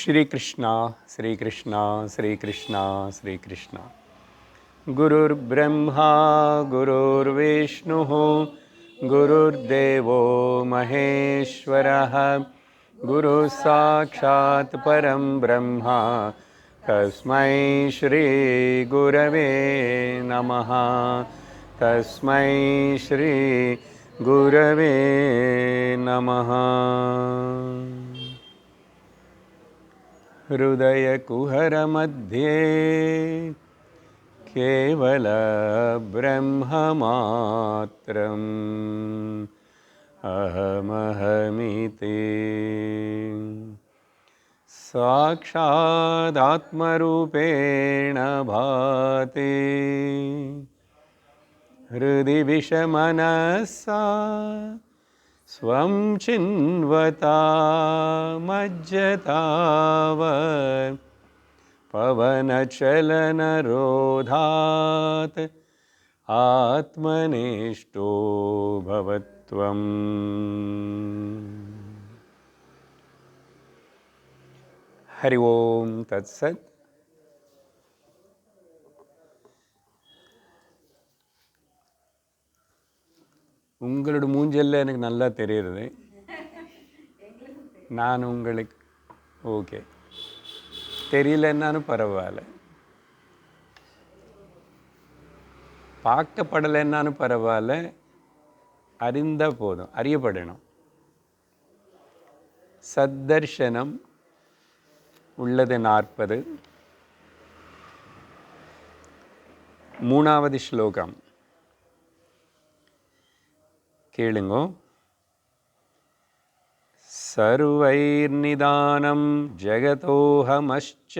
Shri Krishna, Sri Krishna, Sri Krishna, Sri Krishna. Gurur Brahma, Gurur Vishnu, Gurur Devo Maheshwaraha, Guru Sakshat Param Brahma, Tasmai Shri Gurave Namaha, Tasmai Shri Gurave Namaha. हृदय कुहर मध्ये केवल ब्रह्ममात्रम् अहमहमिति साक्षादात्मरूपेण भाति हृदि विषमनसा स्वं चिन्वता मज्जतावत् पवनचलनरोधात् आत्मनिष्ठो भवत्वम्. हरि ओम तत्सत्. உங்களோட மூஞ்சல்ல எனக்கு நல்லா தெரியுது. நான் உங்களுக்கு ஓகே தெரியலன்னாலும் பரவாயில்ல, பார்க்கப்படலைன்னாலும் பரவாயில்ல, அறிந்தால் போதும், அறியப்படணும். சத்தர்ஷனம் உள்ளது 40. மூணாவது ஸ்லோகம் கேளுங்கோ. सर्वैर्निदानं जगतोऽहमश्च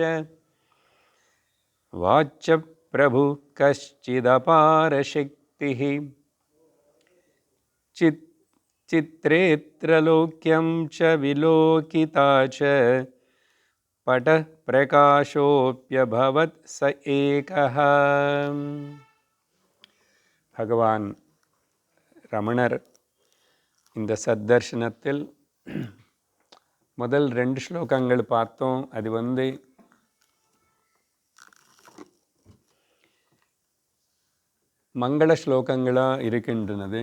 वाच्य प्रभु कश्चिदपारशक्तिः चित्रेत्रलोक्यं च विलोकिता च पटः प्रकाशोऽप्यभवत् स एकः. भगवान रमणर இந்த சத்தர்ஷனத்தில் முதல் 2 ஸ்லோகங்கள் பார்த்தோம். அது மங்கள ஸ்லோகங்களாக இருக்கின்றது.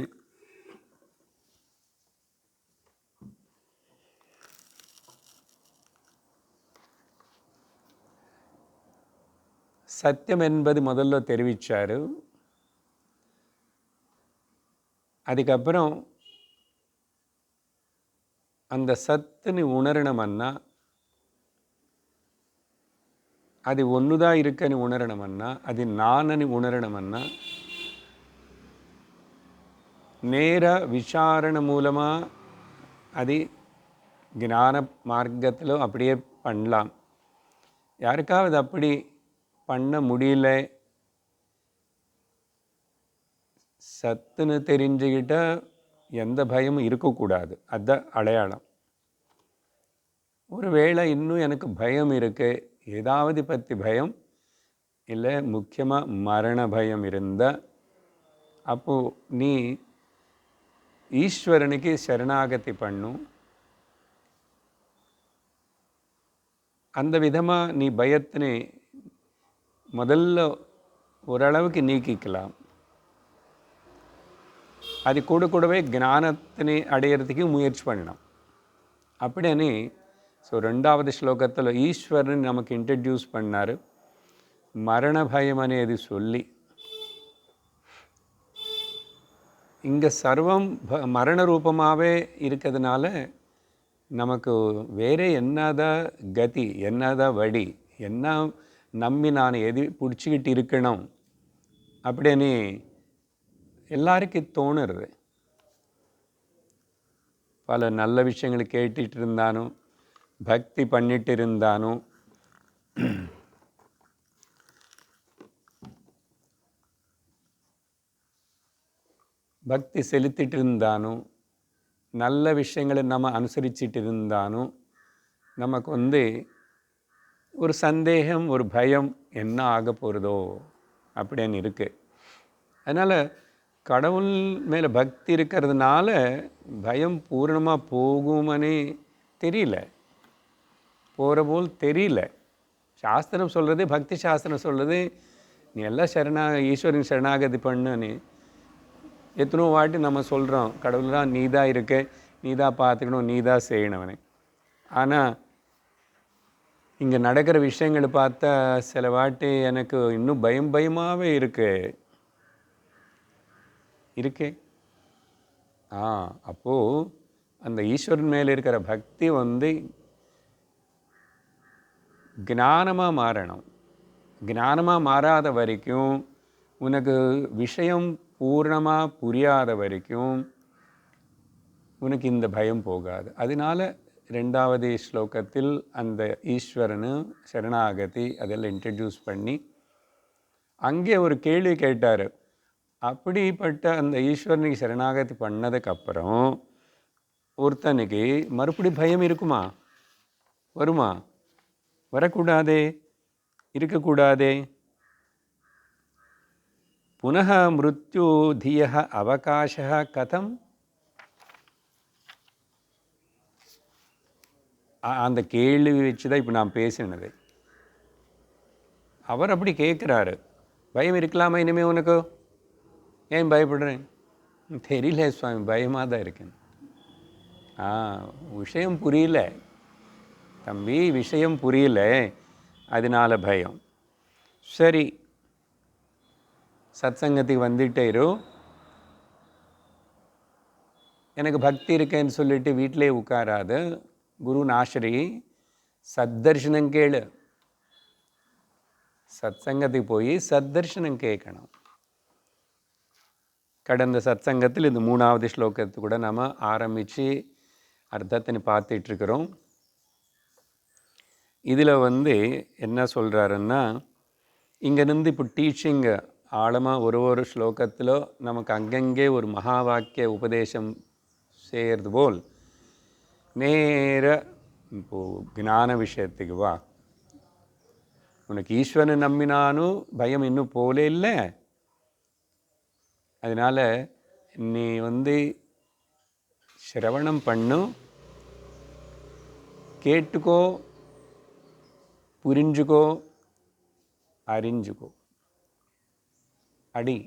சத்தியம் என்பது முதல்ல தெரிவித்தார். அதுக்கப்புறம் அந்த சத்துன்னு உணரணுமன்னா, அது ஒன்றுதான் இருக்குன்னு உணரணுமன்னா, அது நானன்னு உணரணுமன்னா, நேர விசாரணை மூலமாக அது ஞான மார்க்கத்தில் அப்படியே பண்ணலாம். யாருக்காவது அப்படி பண்ண முடியல, சத்துன்னு தெரிஞ்சுக்கிட்டால் எந்த பயமும் இருக்கக்கூடாது. அதுதான் அடையாளம். ஒருவேளை இன்னும் எனக்கு பயம் இருக்கு, ஏதாவது பற்றி பயம் இல்லை, முக்கியமாக மரண பயம் இருந்தால், அப்போது நீ ஈஸ்வரனுக்கு சரணாகதி பண்ணும். அந்த விதமாக நீ பயத்தினை முதல்ல ஓரளவுக்கு நீக்கிக்கலாம். அது கூடவே ஞானத்தினை அடையிறதுக்கு முயற்சி பண்ணணும். அப்படின்னு ஸோ 2வது ஸ்லோகத்தில் ஈஸ்வரன் நமக்கு இன்ட்ரடியூஸ் பண்ணார். மரண பயம் అనేది சொல்லி, இங்கே சர்வம் மரண ரூபமாகவே இருக்கிறதுனால நமக்கு வேறே என்னதான் கதி, என்னதான் வழி, என்ன நம்பி நான் எது பிடிச்சிக்கிட்டு இருக்கணும் அப்படின்னு எல்லாருக்கும் தோணுறது. பல நல்ல விஷயங்களை கேட்டுட்டு இருந்தாலும், பக்தி பண்ணிட்டு இருந்தாலும், பக்தி செலுத்திட்டு இருந்தாலும், நல்ல விஷயங்களை நம்ம அனுசரிச்சிட்டு இருந்தாலும், நமக்கு ஒரு சந்தேகம், ஒரு பயம், என்ன ஆக போகிறதோ அப்படின்னு இருக்குது. அதனால் கடவுள் மேலே பக்தி இருக்கிறதுனால பயம் பூர்ணமாக போகுமனே தெரியல. போகிற போல் தெரியல. சாஸ்திரம் சொல்கிறது, பக்தி சாஸ்திரம் சொல்கிறது, நீ எல்லாம் ஈஸ்வரன் சரணாகதி பண்ணுன்னு எத்தனோ வாட்டி நம்ம சொல்கிறோம். கடவுள்லாம் நீ தான் இருக்க, நீ தான் பார்த்துக்கணும், நீ தான் செய்யணும்னு. ஆனால் இங்கே நடக்கிற விஷயங்களை பார்த்தா சில வாட்டி எனக்கு இன்னும் பயமாகவே இருக்கே. அப்போது அந்த ஈஸ்வரன் மேலே இருக்கிற பக்தி ஞானமாக மாறணும். ஞானமாக மாறாத வரைக்கும், உனக்கு விஷயம் பூர்ணமாக புரியாத வரைக்கும் உனக்கு இந்த பயம் போகாது. அதனால 2வது ஸ்லோகத்தில் அந்த ஈஸ்வரனு சரணாகதி அதெல்லாம் இன்ட்ரடியூஸ் பண்ணி அங்கே ஒரு கேள்வி கேட்டார். அப்படிப்பட்ட அந்த ஈஸ்வரனுக்கு சரணாகதி பண்ணதுக்கப்புறம் ஒருத்தனுக்கு மறுபடி பயம் இருக்குமா? வருமா? வரக்கூடாதே, இருக்கக்கூடாதே. புனः மிருத்யுதியः அவகாசः கதம்? அந்த கேள்வி வச்சு தான் இப்போ நான் பேசினது. அவர் அப்படி கேட்குறாரு, பயம் இருக்கலாமா இனிமேல் உனக்கு? ஏன் பயப்படுறேன்? தெரியல சுவாமி, பயமாக தான் இருக்கேன். விஷயம் புரியல தம்பி, விஷயம் புரியல, அதனால பயம். சரி, சத்சங்கத்துக்கு வந்துட்டே இரு. எனக்கு பக்தி இருக்கேன்னு சொல்லிட்டு வீட்டிலே உட்காராது. குருன்னு ஆசிரி சத்தர்ஷனம் கேளு. சத்சங்கத்துக்கு போய் சத்தர்ஷனம் கேட்கணும். கடந்த சத்சங்கத்தில் இந்த 3வது ஸ்லோகத்து கூட நம்ம ஆரம்பித்து அர்த்தத்தினை பார்த்துட்ருக்கிறோம். இதில் என்ன சொல்கிறாருன்னா, இங்கேருந்து இப்போ டீச்சிங் ஆழமாக ஒரு ஸ்லோகத்தில் நமக்கு அங்கங்கே ஒரு மகா வாக்கிய உபதேசம் செய்கிறது போல் நேர இப்போது ஞான விஷயத்துக்கு வா. உனக்கு ஈஸ்வரன் நம்பினானும் பயம் இன்னும் போலே இல்லை. அதனால் நீ சிரவணம் பண்ணு, கேட்டுக்கோ, புரிஞ்சுக்கோ, அறிஞ்சுக்கோ. அடி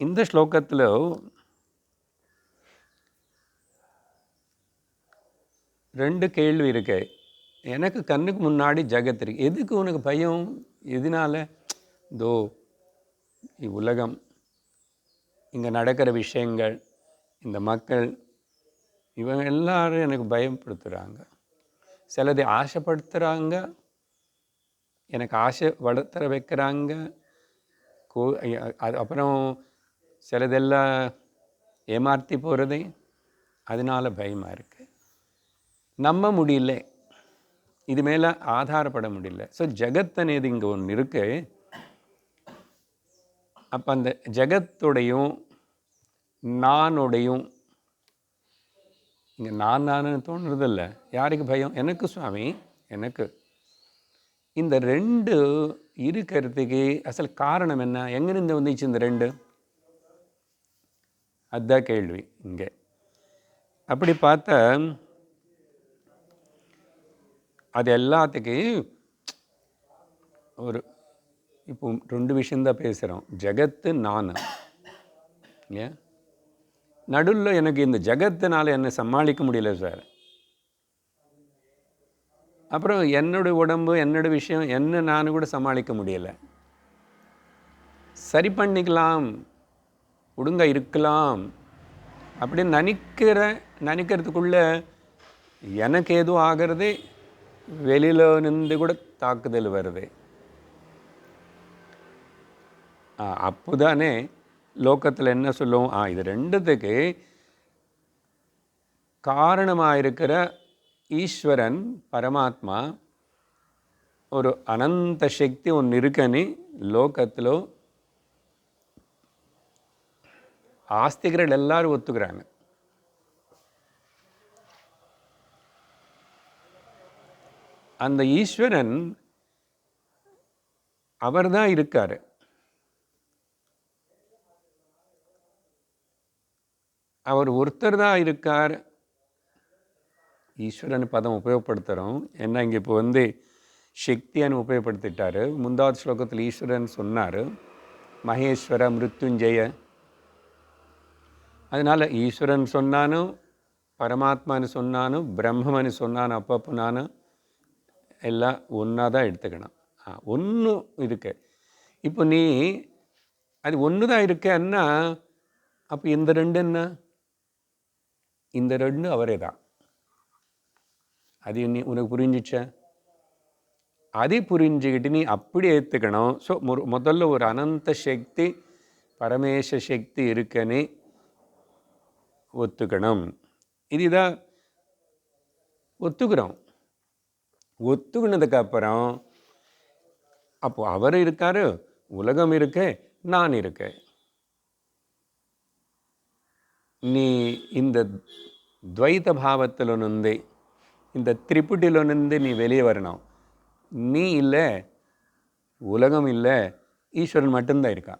இந்த ஸ்லோகத்தில் 2 கேள்வி இருக்கு. எனக்கு கண்ணுக்கு முன்னாடி ஜகத் இருக்கு. எதுக்கு உனக்கு பயம்? எதனால? தோ உலகம், இங்கே நடக்கிற விஷயங்கள், இந்த மக்கள், இவங்க எல்லாரும் எனக்கு பயப்படுத்துகிறாங்க. சிலது ஆசைப்படுத்துகிறாங்க, எனக்கு ஆசை வளர்த்துற வைக்கிறாங்க. அது அப்புறம் சிலதெல்லாம் ஏமாற்றி போகிறது. அதனால பயமாக இருக்குது. நம்ப முடியல, இது மேலே ஆதாரப்பட முடியல. ஸோ ஜகத் అనేది இங்கே ஒன்று இருக்கு. அப்போ அந்த ஜகத்துடையும் நானுடையும் இங்கே நான் தோணுறதில்ல. யாருக்கு பயம்? எனக்கு சுவாமி, எனக்கு. இந்த 2 இருக்கிறதுக்கு அசல் காரணம் என்ன? எங்கிருந்து வந்துச்சு இந்த 2? அதுதான் கேள்வி இங்கே. அப்படி பார்த்தா அது எல்லாத்துக்கு ஒரு இப்போ 2 விஷயந்தான் பேசுகிறோம். ஜகத்து, நான் இல்லையா? நடுவில் எனக்கு இந்த ஜகத்தினால என்னை சமாளிக்க முடியல சார். அப்புறம் என்னோடய உடம்பு, என்னோட விஷயம், என்ன நான் கூட சமாளிக்க முடியலை. சரி பண்ணிக்கலாம், ஒழுங்காக இருக்கலாம் அப்படின்னு நினைக்கிறதுக்குள்ள எனக்கு எதுவும் ஆகிறது, வெளியில் நின்று கூட தாக்குதல் வருது. அப்போதானே லோகத்தில் என்ன சொல்லுவோம்? இது 2த்துக்கு காரணமாக இருக்கிற ஈஸ்வரன் பரமாத்மா ஒரு அனந்த சக்தி ஒன்று இருக்குன்னு லோகத்தில் ஆஸ்திகர்கள் எல்லாரும் ஒத்துக்கிறாங்க. அந்த ஈஸ்வரன் அவர் தான் இருக்கார். அவர் ஒருத்தர் தான் இருக்கார். ஈஸ்வரன் பதம் உபயோகப்படுத்துகிறோம். ஏன்னா இங்கே இப்போ வந்து சக்தின்னு உபயோகப்படுத்திட்டார். முந்தாவது ஸ்லோகத்தில் ஈஸ்வரன் சொன்னார், மகேஸ்வர மிருத்யுஞ்சய. அதனால் ஈஸ்வரன் சொன்னானும், பரமாத்மான்னு சொன்னானும், பிரம்மன்னு சொன்னானும், அப்பப்போ நானும் எல்லாம் ஒன்றா தான் எடுத்துக்கணும். ஒன்று இருக்கு. இப்போ நீ அது ஒன்று தான் இருக்கன்னா, அப்போ இந்த ரெண்டு என்ன? இந்த ரெண்டு அவரே தான். அது நீ உனக்கு புரிஞ்சிச்ச? அதை புரிஞ்சுக்கிட்டு நீ அப்படி ஏற்றுக்கணும். ஸோ முதல்ல ஒரு அனந்த சக்தி, பரமேச சக்தி இருக்குன்னு ஒத்துக்கணும். இதுதான் ஒத்துக்கிறோம். ஒத்துக்கினதுக்கப்புறம் அப்போ அவர் இருக்காரு, உலகம் இருக்கு, நான் இருக்கேன். நீ இந்த துவைத பாவத்தில் நுந்து, இந்த திரிபுட்டில நுந்து நீ வெளியே வரணும். நீ இல்லை, உலகம் இல்லை, ஈஸ்வரன் மட்டும்தான் இருக்கா.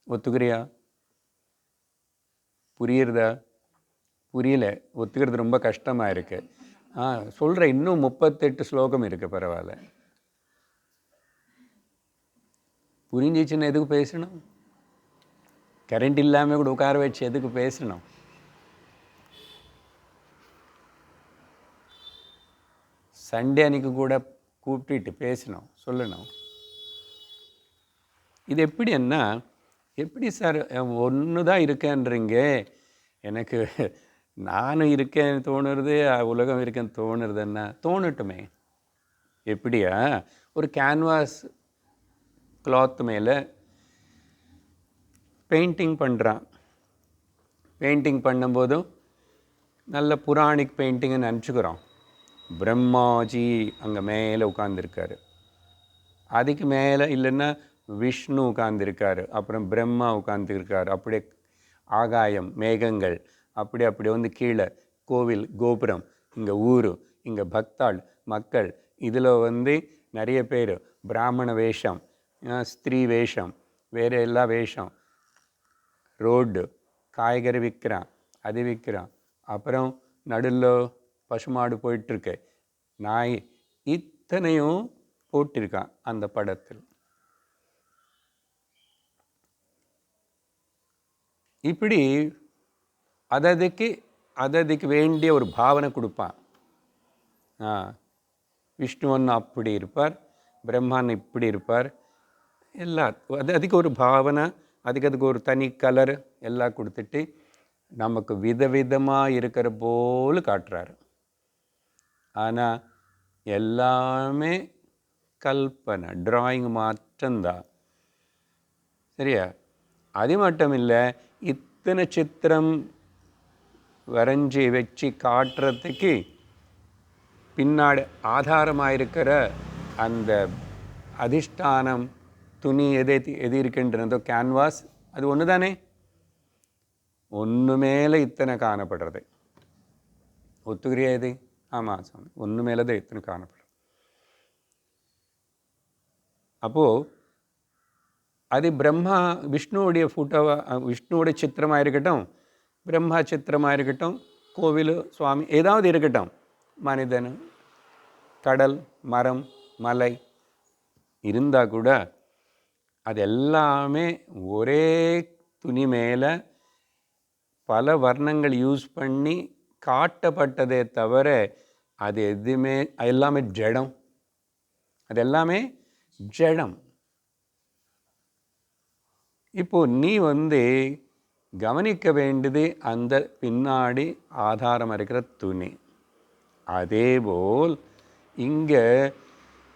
ஒத்துக்கிறியா? புரியுறதா? புரியல, ஒத்துக்கிறது ரொம்ப கஷ்டமாக இருக்கு. சொல்கிறேன், இன்னும் 38 ஸ்லோகம் இருக்கு, பரவாயில்ல. புரிஞ்சிச்சுன்னு எதுக்கு பேசணும்? கரண்ட் இல்லாமல் கூட உட்கார வச்சு எதுக்கு பேசணும்? சண்டே அன்னைக்கு கூட கூப்பிட்டு பேசணும், சொல்லணும். இது எப்படி என்ன? எப்படி சார் ஒன்று தான் இருக்கேன்றீங்க? எனக்கு நானும் இருக்கேன்னு தோணுறது, உலகம் இருக்கேன்னு தோணுறது. என்ன தோணட்டுமே. எப்படியா? ஒரு கேன்வாஸ் கிளாத் மேலே பெயிண்டிங் பண்ணுறான். பெயிண்டிங் பண்ணும்போதும் நல்ல புராணிக் பெயிண்டிங்னு நினச்சிக்கிறோம். பிரம்மாஜி அங்கே மேலே உட்கார்ந்துருக்காரு, அதுக்கு மேலே இல்லைன்னா விஷ்ணு உட்கார்ந்துருக்காரு, அப்புறம் பிரம்மா உட்கார்ந்துருக்காரு, அப்படியே ஆகாயம் மேகங்கள், அப்படி வந்து கீழே கோவில் கோபுரம், இங்கே ஊர், இங்கே பக்தாள் மக்கள், இதில் வந்து நிறைய பேர் பிராமண வேஷம், ஸ்திரீ வேஷம், வேறு எல்லா வேஷம், ரோடு, காய்கறி விற்கிறான், அது விற்கிறான், அப்புறம் நடுவில் பசுமாடு போயிட்டுருக்கு, நாய், இத்தனையும் போட்டிருக்கான் அந்த படத்தில். இப்படி அததுக்கு வேண்டிய ஒரு பாவனை கொடுப்பான். விஷ்ணுவன் அப்படி இருப்பார், பிரம்மான் இப்படி இருப்பார், எல்லாம் அதுக்கு ஒரு பாவனை, அதுக்கு ஒரு தனி கலர் எல்லாம் கொடுத்துட்டு நமக்கு விதவிதமாக இருக்கிற போல் காட்டுறாரு. ஆனால் எல்லாமே கல்பனை, டிராயிங் மாற்றம்தான். சரியா? அது மட்டும் இல்லை, இத்தனை சித்திரம் வரைஞ்சி வச்சு காட்டுறதுக்கு பின்னாடி ஆதாரமாக இருக்கிற அந்த அதிஷ்டானம் துணி எது இருக்கின்றதோ கேன்வாஸ், அது ஒன்று தானே. ஒன்று மேலே இத்தனை காணப்படுறது. ஒத்துக்கிறியா? இது ஆமாம் சாமி, ஒன்று மேலே தான் இத்தனை காணப்படுறது. அப்போது அது பிரம்மா விஷ்ணுவுடைய ஃபோட்டோவா, விஷ்ணுவோடைய சித்திரமாக இருக்கட்டும், பிரம்மா சித்திரமாக இருக்கட்டும், கோவில் சுவாமி ஏதாவது இருக்கட்டும், மனிதன், கடல், மரம், மலை இருந்தால் கூட அது எல்லாமே ஒரே துணி மேலே பல வர்ணங்கள் யூஸ் பண்ணி காட்டப்பட்டதே தவிர அது எதுவுமே, எல்லாமே ஜடம். அது எல்லாமே ஜடம். இப்போது நீ வந்து கவனிக்க வேண்டியது அந்த பின்னாடி ஆதாரம் இருக்கிற துணி. அதேபோல் இங்கே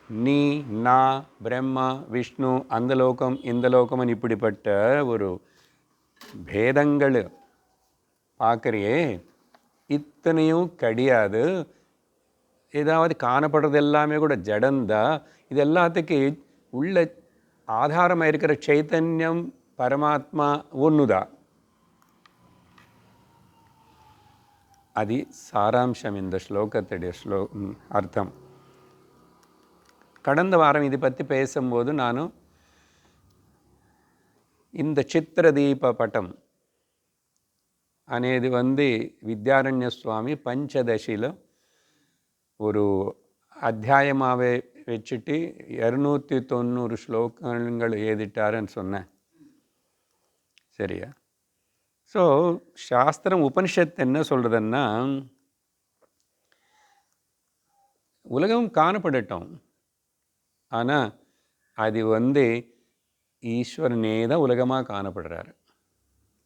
நீ, நான், பிரம்மா, விஷ்ணு, அந்த லோகம் இந்த லோகம் இப்படிப்பட்ட ஒரு பேதங்கள் பார்க்குறியே, இத்தனையும் கிடையாது. ஏதாவது காணப்படுறது எல்லாமே கூட ஜடந்தா. இது எல்லாத்துக்கு உள்ள ஆதாரமாக இருக்கிற சைத்தன்யம் பரமாத்மா ஒன்றுதான். அது சாராம்சம் இந்த ஸ்லோகத்துடைய அர்த்தம். கடந்த வாரம் இதை பற்றி பேசும்போது நானும் இந்த சித்திர தீப பட்டம், అనేది విద్యారణ్య స్వామి పంచదశిలో ஒரு அத்தியாயமாகவே வச்சுட்டு 290 ஸ்லோகங்கள் எழுதிட்டாருன்னு சொன்னேன். சரியா? ஸோ சாஸ்திரம் உபனிஷத்து என்ன சொல்கிறதுன்னா, உலகம் காணப்படட்டும், ஆனால் அது ஈஸ்வரனே தான் உலகமாக காணப்படுறாரு,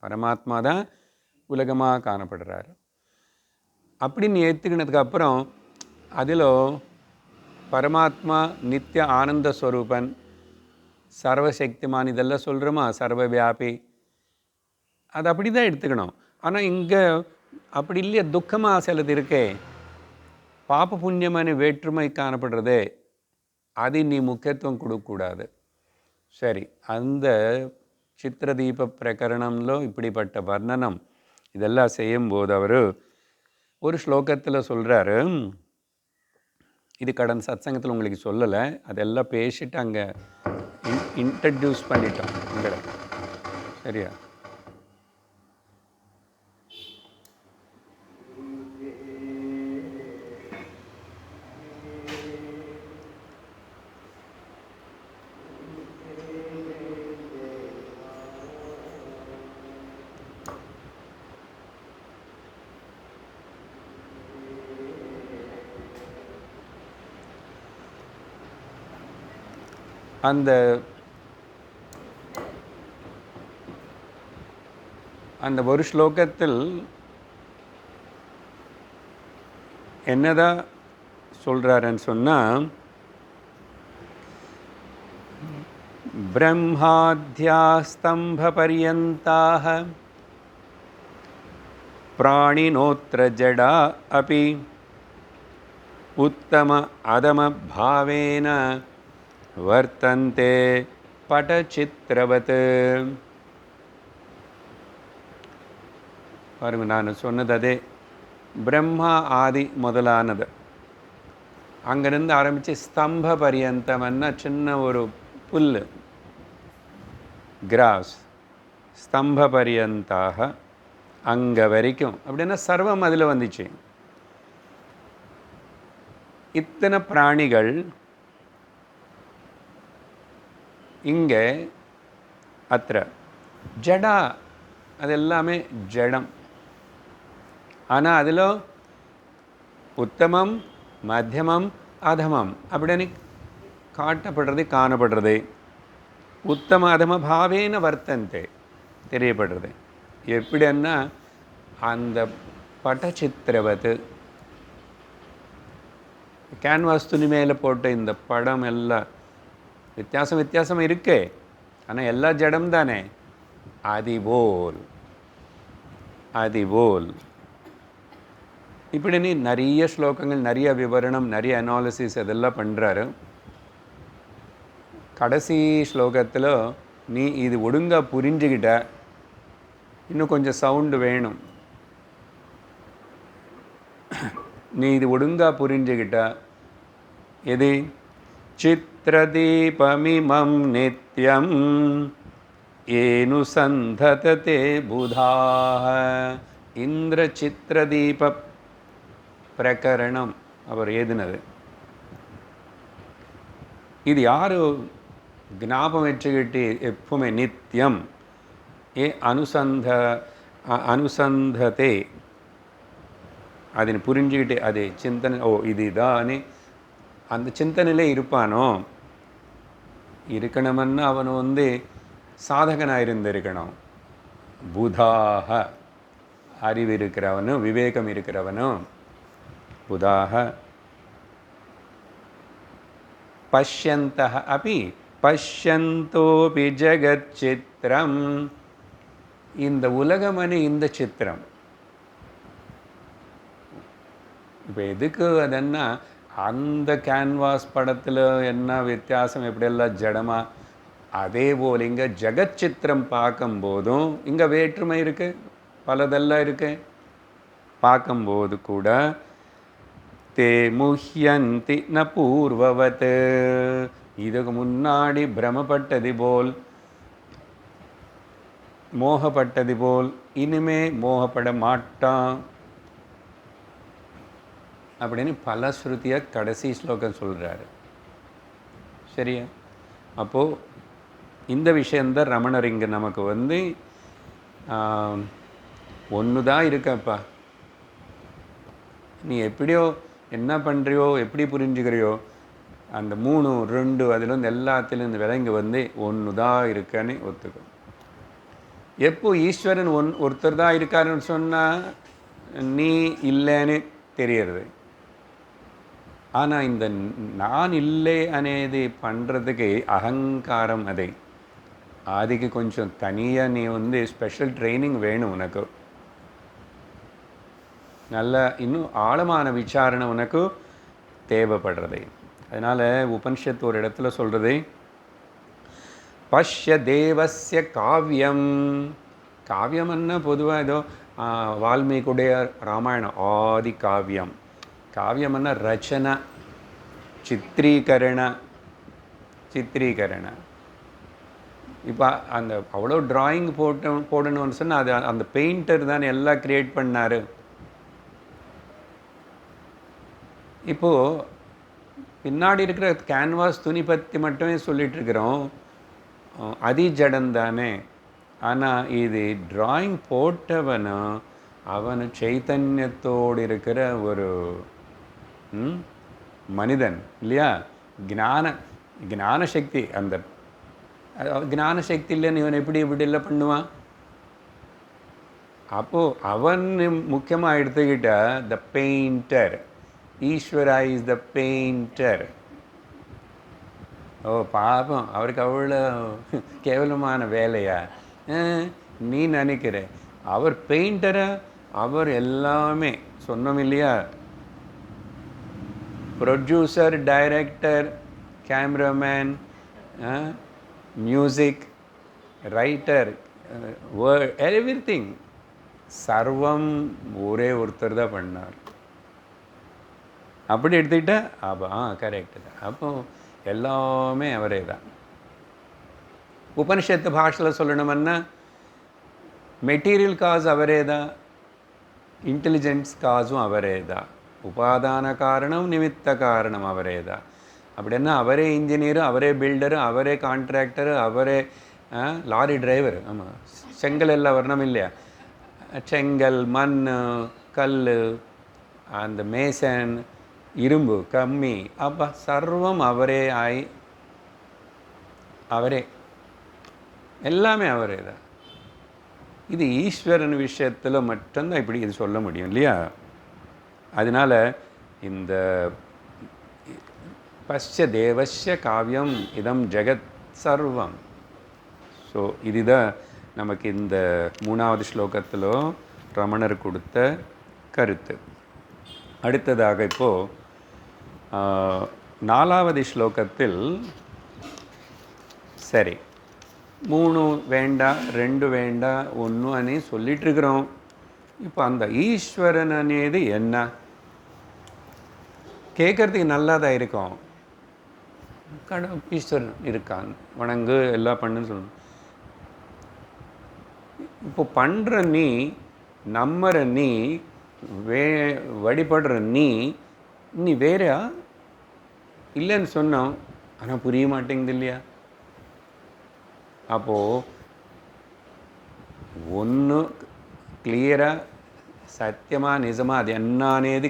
பரமாத்மா தான் உலகமாக காணப்படுறாரு அப்படின்னு ஏற்றுக்கினதுக்கப்புறம் அதில் பரமாத்மா நித்திய ஆனந்த ஸ்வரூபன், சர்வசக்திமான் இதெல்லாம் சொல்கிறோமா, சர்வவியாபி, அது அப்படி தான் எடுத்துக்கணும். ஆனால் இங்கே அப்படி இல்லையா, துக்கமாக சிலது இருக்கே, பாப புண்ணியமான வேற்றுமை காணப்படுறதே, அது நீ முக்கியத்துவம் கொடுக்கக்கூடாது. சரி, அந்த சித்திரதீப பிரகரணம்లో இப்படிப்பட்ட வர்ணனம் இதெல்லாம் செய்யும்போது அவர் ஒரு ஸ்லோகத்தில் சொல்கிறாரு, இது கடந்த சத்சங்கத்தில் உங்களுக்கு சொல்லலை, அதெல்லாம் பேசிட்டு அங்கே இன்ட்ரடியூஸ் பண்ணிட்டோம் உங்களை. சரியா? அந்த ஒரு ஸ்லோகத்தில் என்னதான் சொல்கிறாருன்னு சொன்னால், பிரம்மாத்யாஸ்தம்ப பர்யந்தாக பிராணினோத்ர ஜடா அபி உத்தம அதம பாவேன வர்த்தந்தே படச்சித்திரவத். பாருங்க, நான் சொன்னது அதே, பிரம்மா ஆதி முதலானது அங்கேருந்து ஆரம்பித்து ஸ்தம்ப பரியந்தம்னா சின்ன ஒரு புல், கிராஸ், ஸ்தம்ப பரியந்தாக அங்கே வரைக்கும் அப்படின்னா சர்வம் அதில் வந்துச்சு. இத்தனை பிராணிகள் இங்கே அத்திர ஜடா, அது எல்லாமே ஜடம். ஆனால் அதில் உத்தமம், மத்தியமம், அதமம் அப்படின்னு காட்டப்படுறது, காணப்படுறது. உத்தம அதம பாவேன வர்த்தந்தே தெரியப்படுறது. எப்படின்னா அந்த படச்சித்திரவத்து, கேன்வாஸ் துணி மேலே போட்ட இந்த படம் எல்லாம் வித்தியாசம் இருக்கே, ஆனால் எல்லா ஜடம் தானே. அதிபோல் இப்படின்னு நிறைய ஸ்லோகங்கள், நிறைய விவரணம், நிறைய அனாலிசிஸ் அதெல்லாம் பண்ணுறாரு. கடைசி ஸ்லோகத்தில் நீ இது ஒழுங்காக புரிஞ்சுக்கிட்ட, இன்னும் கொஞ்சம் சவுண்டு வேணும், நீ இது ஒழுங்காக புரிஞ்சுக்கிட்ட, எது சித்ரதீபமிமம் நித்யம் ஏனு சந்தததே புதாஹ. இந்திர சித்திரதீப பிரகரணம் அவர் எழுதினது. இது யார் ஞாபகம் வச்சுக்கிட்டு எப்பவுமே நித்தியம் அனுசந்ததே அதனை புரிஞ்சுக்கிட்டு அது சிந்தனை, இதுதானே அந்த சிந்தனையிலே இருப்பானோ, இருக்கணும்னா அவன் சாதகனாக இருந்திருக்கணும். புதாக அறிவு இருக்கிறவனும் விவேகம் இருக்கிறவனும். புதாக பஷ்யந்தः अपि பஷ்யந்தோபி ஜகத் சித்திரம். இந்த உலகமனு இந்த சித்திரம் இப்போ எதுக்கு அதுன்னா, அந்த கேன்வாஸ் படத்தில் என்ன வித்தியாசம், எப்படியெல்லாம் ஜடமா, அதே போல் இங்கே ஜெகத் சித்திரம் பார்க்கும்போதும் இங்கே வேற்றுமை இருக்குது, பலதெல்லாம் இருக்குது. பார்க்கும்போது கூட தே முஹ்யந்தி ந பூர்வவத், இதுக்கு முன்னாடி பிரமப்பட்டது போல் மோகப்பட்டது போல் இனிமே மோகப்பட மாட்டான் அப்படின்னு பல ஸ்ருதியை கடைசி ஸ்லோகம் சொல்கிறாரு. சரியா? அப்போது இந்த விஷயந்தான் ரமணர் இங்கே நமக்கு ஒன்று தான் இருக்கப்பா, நீ எப்படியோ என்ன பண்ணுறியோ எப்படி புரிஞ்சுக்கிறியோ அந்த 3 2 அதுலேருந்து எல்லாத்துலேருந்து விலங்கி ஒன்று தான் இருக்கன்னு ஒத்துக்கும். எப்போ ஈஸ்வரன் ஒருத்தர் தான் இருக்காருன்னு சொன்னால் நீ இல்லைன்னு தெரியறது. ஆனால் இந்த நான் இல்லை అనేది பண்ணுறதுக்கு அகங்காரம், அதுக்கு கொஞ்சம் தனியாக நீ ஸ்பெஷல் ட்ரைனிங் வேணும் உனக்கு. நல்ல இன்னும் ஆழமான விசாரணை உனக்கு தேவைப்படுறது. அதனால் உபனிஷத்து ஒரு இடத்துல சொல்கிறது, பஷ்ய தேவஸ்ய காவியம். காவியம்னா பொதுவாக ஏதோ வால்மீகுடைய ராமாயணம் ஆதி காவியம். காவியம்னா ரச்சனை, சித்திரீகரண. இப்போ அந்த அவ்வளோ ட்ராயிங் போடணும்னு சொன்னால் அது அந்த பெயிண்டர் தானே எல்லாம் க்ரியேட் பண்ணார். இப்போது பின்னாடி இருக்கிற கேன்வாஸ் துணி பற்றி மட்டுமே சொல்லிகிட்ருக்கிறோம், அதி ஜடம் தானே. ஆனால் இது ட்ராயிங் போட்டவனும் அவனு சைத்தன்யத்தோடு இருக்கிற ஒரு மனிதன் இல்லையா? ஞான சக்தி. அந்த ஞான சக்தி இல்லைன்னு இவன் இப்படிலாம் பண்ணுவான்? அப்போது அவன் முக்கியமாக எடுத்துக்கிட்ட த பெயிண்டர், ஈஸ்வரா இஸ் த பெயிண்டர். ஓ பாபம், அவருக்கு அவ்வளோ கேவலமான வேலையா நீ நினைக்கிற? அவர் பெயிண்டரை, அவர் எல்லாமே சொன்னோம் இல்லையா? Producer, director, cameraman, music, writer, everything சர்வம் ஒரே ஒருத்தர் தான் பண்ணார். அப்படி எடுத்துக்கிட்டா அப்போ கரெக்டு தான். அப்போ எல்லாமே அவரே தான். உபனிஷத்து பாஷையில் சொல்லணும்னா மெட்டீரியல் காஸ் அவரே தான், இன்டெலிஜென்ஸ் காசும் அவரே தான், உபாதான காரணம் நிமித்த காரணம் அவரே தான். அப்படின்னா அவரே இன்ஜினியரு, அவரே பில்டரு, அவரே கான்ட்ராக்டரு, அவரே லாரி டிரைவர். ஆமாம், செங்கல் எல்லாம் வரணும் இல்லையா? செங்கல், மண், கல், அந்த மேசன், இரும்பு, கம்மி, அப்போ சர்வம் அவரே அவரே எல்லாமே அவரே தான். இது ஈஸ்வரன் விஷயத்தில் மட்டும்தான் இப்படி இது சொல்ல முடியும் இல்லையா? அதனால் இந்த பஷ்ய தேவஸ்ய காவியம் இதம் ஜெகத் சர்வம். ஸோ இதுதான் நமக்கு இந்த 3வது ஸ்லோகத்தில் ரமணர் கொடுத்த கருத்து. அடுத்ததாக இப்போது 4வது ஸ்லோகத்தில் சரி 3 வேண்டாம் 2 வேண்டாம் 1 అని சொல்லிட்டுருக்கிறோம். இப்போ அந்த ஈஸ்வரன் అనేది என்ன கேட்குறதுக்கு நல்லா தான் இருக்கும். ஈஸ்வரன் இருக்கான், வணங்கு எல்லாம் பண்ணுன்னு சொல்லணும். இப்போ பண்ணுற நீ, நம்புற நீ, வழிபடுற நீ வேறையா இல்லைன்னு சொன்னோம். ஆனால் புரிய மாட்டேங்குது இல்லையா? அப்போது ஒன்று கிளியராக சத்தியமாக நிஜமாக அது என்ன అనేది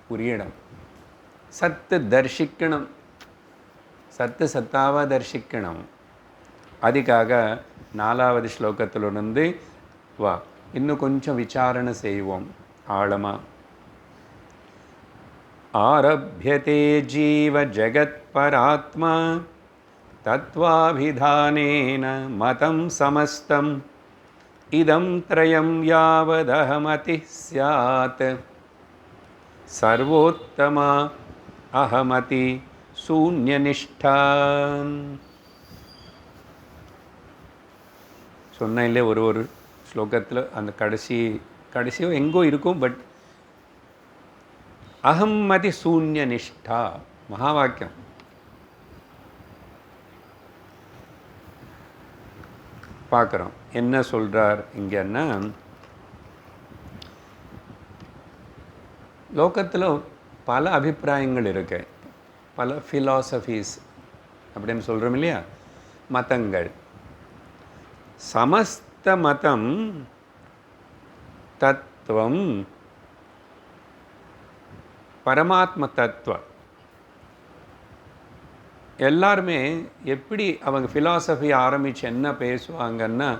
புரியணும். சத்து தரிசிக்கணும், சத்தாவாக தரிசிக்கணும். அதுக்காக 4வது ஸ்லோகத்திலிருந்து வா இன்னும் கொஞ்சம் விசாரணை செய்வோம் ஆழமாக. ஆரப்யதே ஜீவ ஜகத் பராத்மா தத்வாபிதானேன மதம் சமஸ்தம் இதம் த்ரயம் யாவதஹமதி ஸ்யாத் சர்வோத்தமா அஹமதி சூன்யநிஷ்டா. சொன்ன இல்லை ஒரு ஸ்லோகத்தில் அந்த கடைசியோ எங்கோ இருக்கும். பட் அகம்மதி சூன்யநிஷ்டா மகா வாக்கியம். பார்க்குறோம் என்ன சொல்கிறார் இங்கன்னா, லோகத்தில் பல அபிப்பிராயங்கள் இருக்கு, பல ஃபிலாசபிஸ் அப்படின்னு சொல்கிறோம் இல்லையா, மதங்கள். சமஸ்த மதம் தத்துவம் பரமாத்ம தத்துவம். எல்லாருமே எப்படி அவங்க ஃபிலாசபி ஆரம்பித்து என்ன பேசுவாங்கன்னா,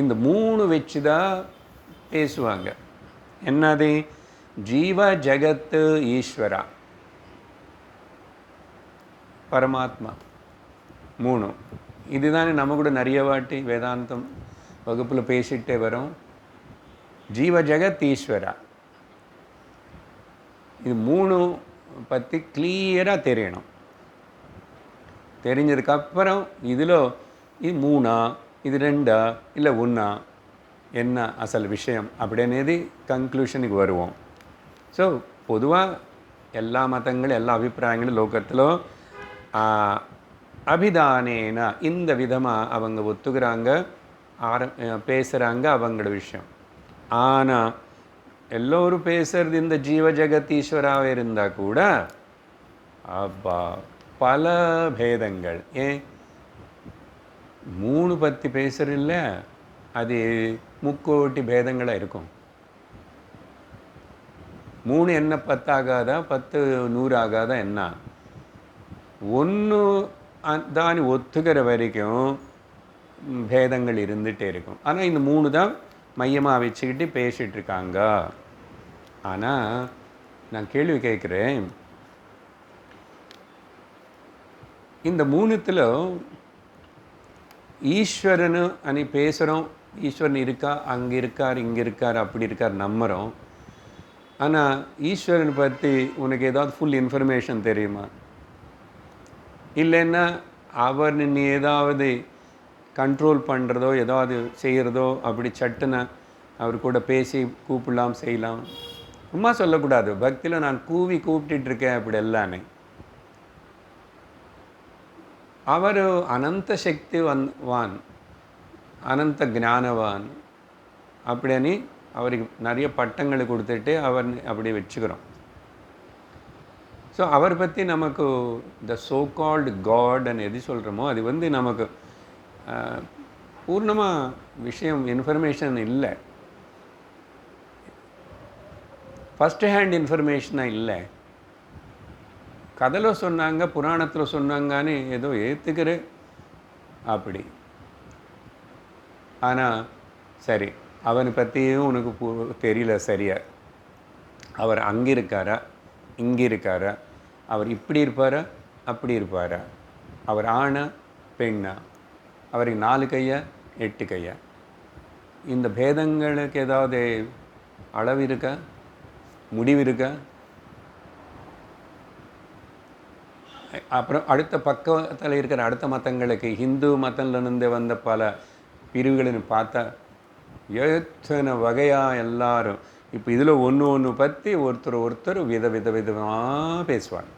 இந்த 3 வச்சு தான் பேசுவாங்க. என்னது? ஜீவ ஜகத்து ஈஸ்வரா பரமாத்மா 3. இதுதானே நம்ம கூட நிறைய வாட்டி வேதாந்தம் வகுப்பில் பேசிகிட்டே வரோம். ஜீவ ஜகத் ஈஸ்வரா, இது 3 பற்றி கிளியராக தெரியணும். தெரிஞ்சதுக்கப்புறம் இதில் இது 3ஆ, இது 2ஆ, இல்லை 1ஆ, என்ன அசல் விஷயம் அப்படின்னது கன்க்ளூஷனுக்கு வருவோம். ஸோ பொதுவாக எல்லா மதங்களும் எல்லா அபிப்பிராயங்களும் லோகத்தில் அபிதானேன இந்த விதமாக அவங்க ஒத்துக்கிறாங்க, பேசுகிறாங்க அவங்களோட விஷயம். ஆனால் எல்லோரும் பேசுறது இந்த ஜீவ ஜெகத் ஈஸ்வராக இருந்தால் கூட அப்பா பல பேதங்கள். ஏன் 3 பற்றி பேசுகிறதில்ல, அது 3 கோடி பேதங்களாக இருக்கும். 3 என்ன 10 ஆகாதா, 10 100 ஆகாதா என்ன? 1 தான் ஒத்துக்கிற வரைக்கும் பேதங்கள் இருந்துகிட்டே இருக்கும். ஆனால் இந்த 3 தான் மையமாக வச்சுக்கிட்டு பேசிகிட்டு இருக்காங்க. ஆனால் நான் கேள்வி கேட்குறேன், இந்த 3த்தில் ஈஸ்வரனு அனி பேசுகிறோம், ஈஸ்வரன் இருக்கா, அங்கே இருக்கார், இங்கே இருக்கார், அப்படி இருக்கார் நம்புகிறோம். ஆனால் ஈஸ்வரனை பற்றி உனக்கு ஏதாவது ஃபுல் இன்ஃபர்மேஷன் தெரியுமா? இல்லைன்னா அவர் நீ ஏதாவது கண்ட்ரோல் பண்ணுறதோ ஏதாவது செய்கிறதோ அப்படி சட்டுன்னு அவர் கூட பேசி கூப்பிடலாம், செய்யலாம். சும்மா சொல்லக்கூடாது, பக்தியில் நான் கூப்பிட்டுருக்கேன் அப்படி எல்லாமே. அவர் அனந்த சக்திவான், அனந்த ஞானவான் அப்படின்னு அவருக்கு நிறைய பட்டங்களை கொடுத்துட்டு அவர் அப்படி வச்சுக்கிறோம். ஸோ அவரை பற்றி நமக்கு த சோ கால்டு காட்ன்னு எது சொல்கிறோமோ அது நமக்கு பூர்ணமாக விஷயம் இன்ஃபர்மேஷன் இல்லை, ஃபஸ்ட் ஹேண்ட் இன்ஃபர்மேஷனாக இல்லை. கதையில் சொன்னாங்க, புராணத்தில் சொன்னாங்கன்னு ஏதோ ஏற்றுக்கிறேன் அப்படி. ஆனால் சரி, அவனை பற்றியும் உனக்கு தெரியல சரியா. அவர் அங்கே இருக்காரா, இங்கே இருக்காரா, அவர் இப்படி இருப்பாரா, அப்படி இருப்பாரா, அவர் ஆணா பெண்ணா, அவருக்கு 4 கையா 8 கையா, இந்த பேதங்களுக்கு ஏதாவது அளவு இருக்கா, முடிவு இருக்கா? அப்புறம் அடுத்த பக்கத்தில் இருக்கிற அடுத்த மதங்களுக்கு, ஹிந்து மதத்திலிருந்து வந்த பல பிரிவுகளின்னு பார்த்தா எத்தனை வகையாக எல்லாரும் இப்போ இதில் ஒன்று பற்றி ஒருத்தர் விதமாக பேசுவாங்க.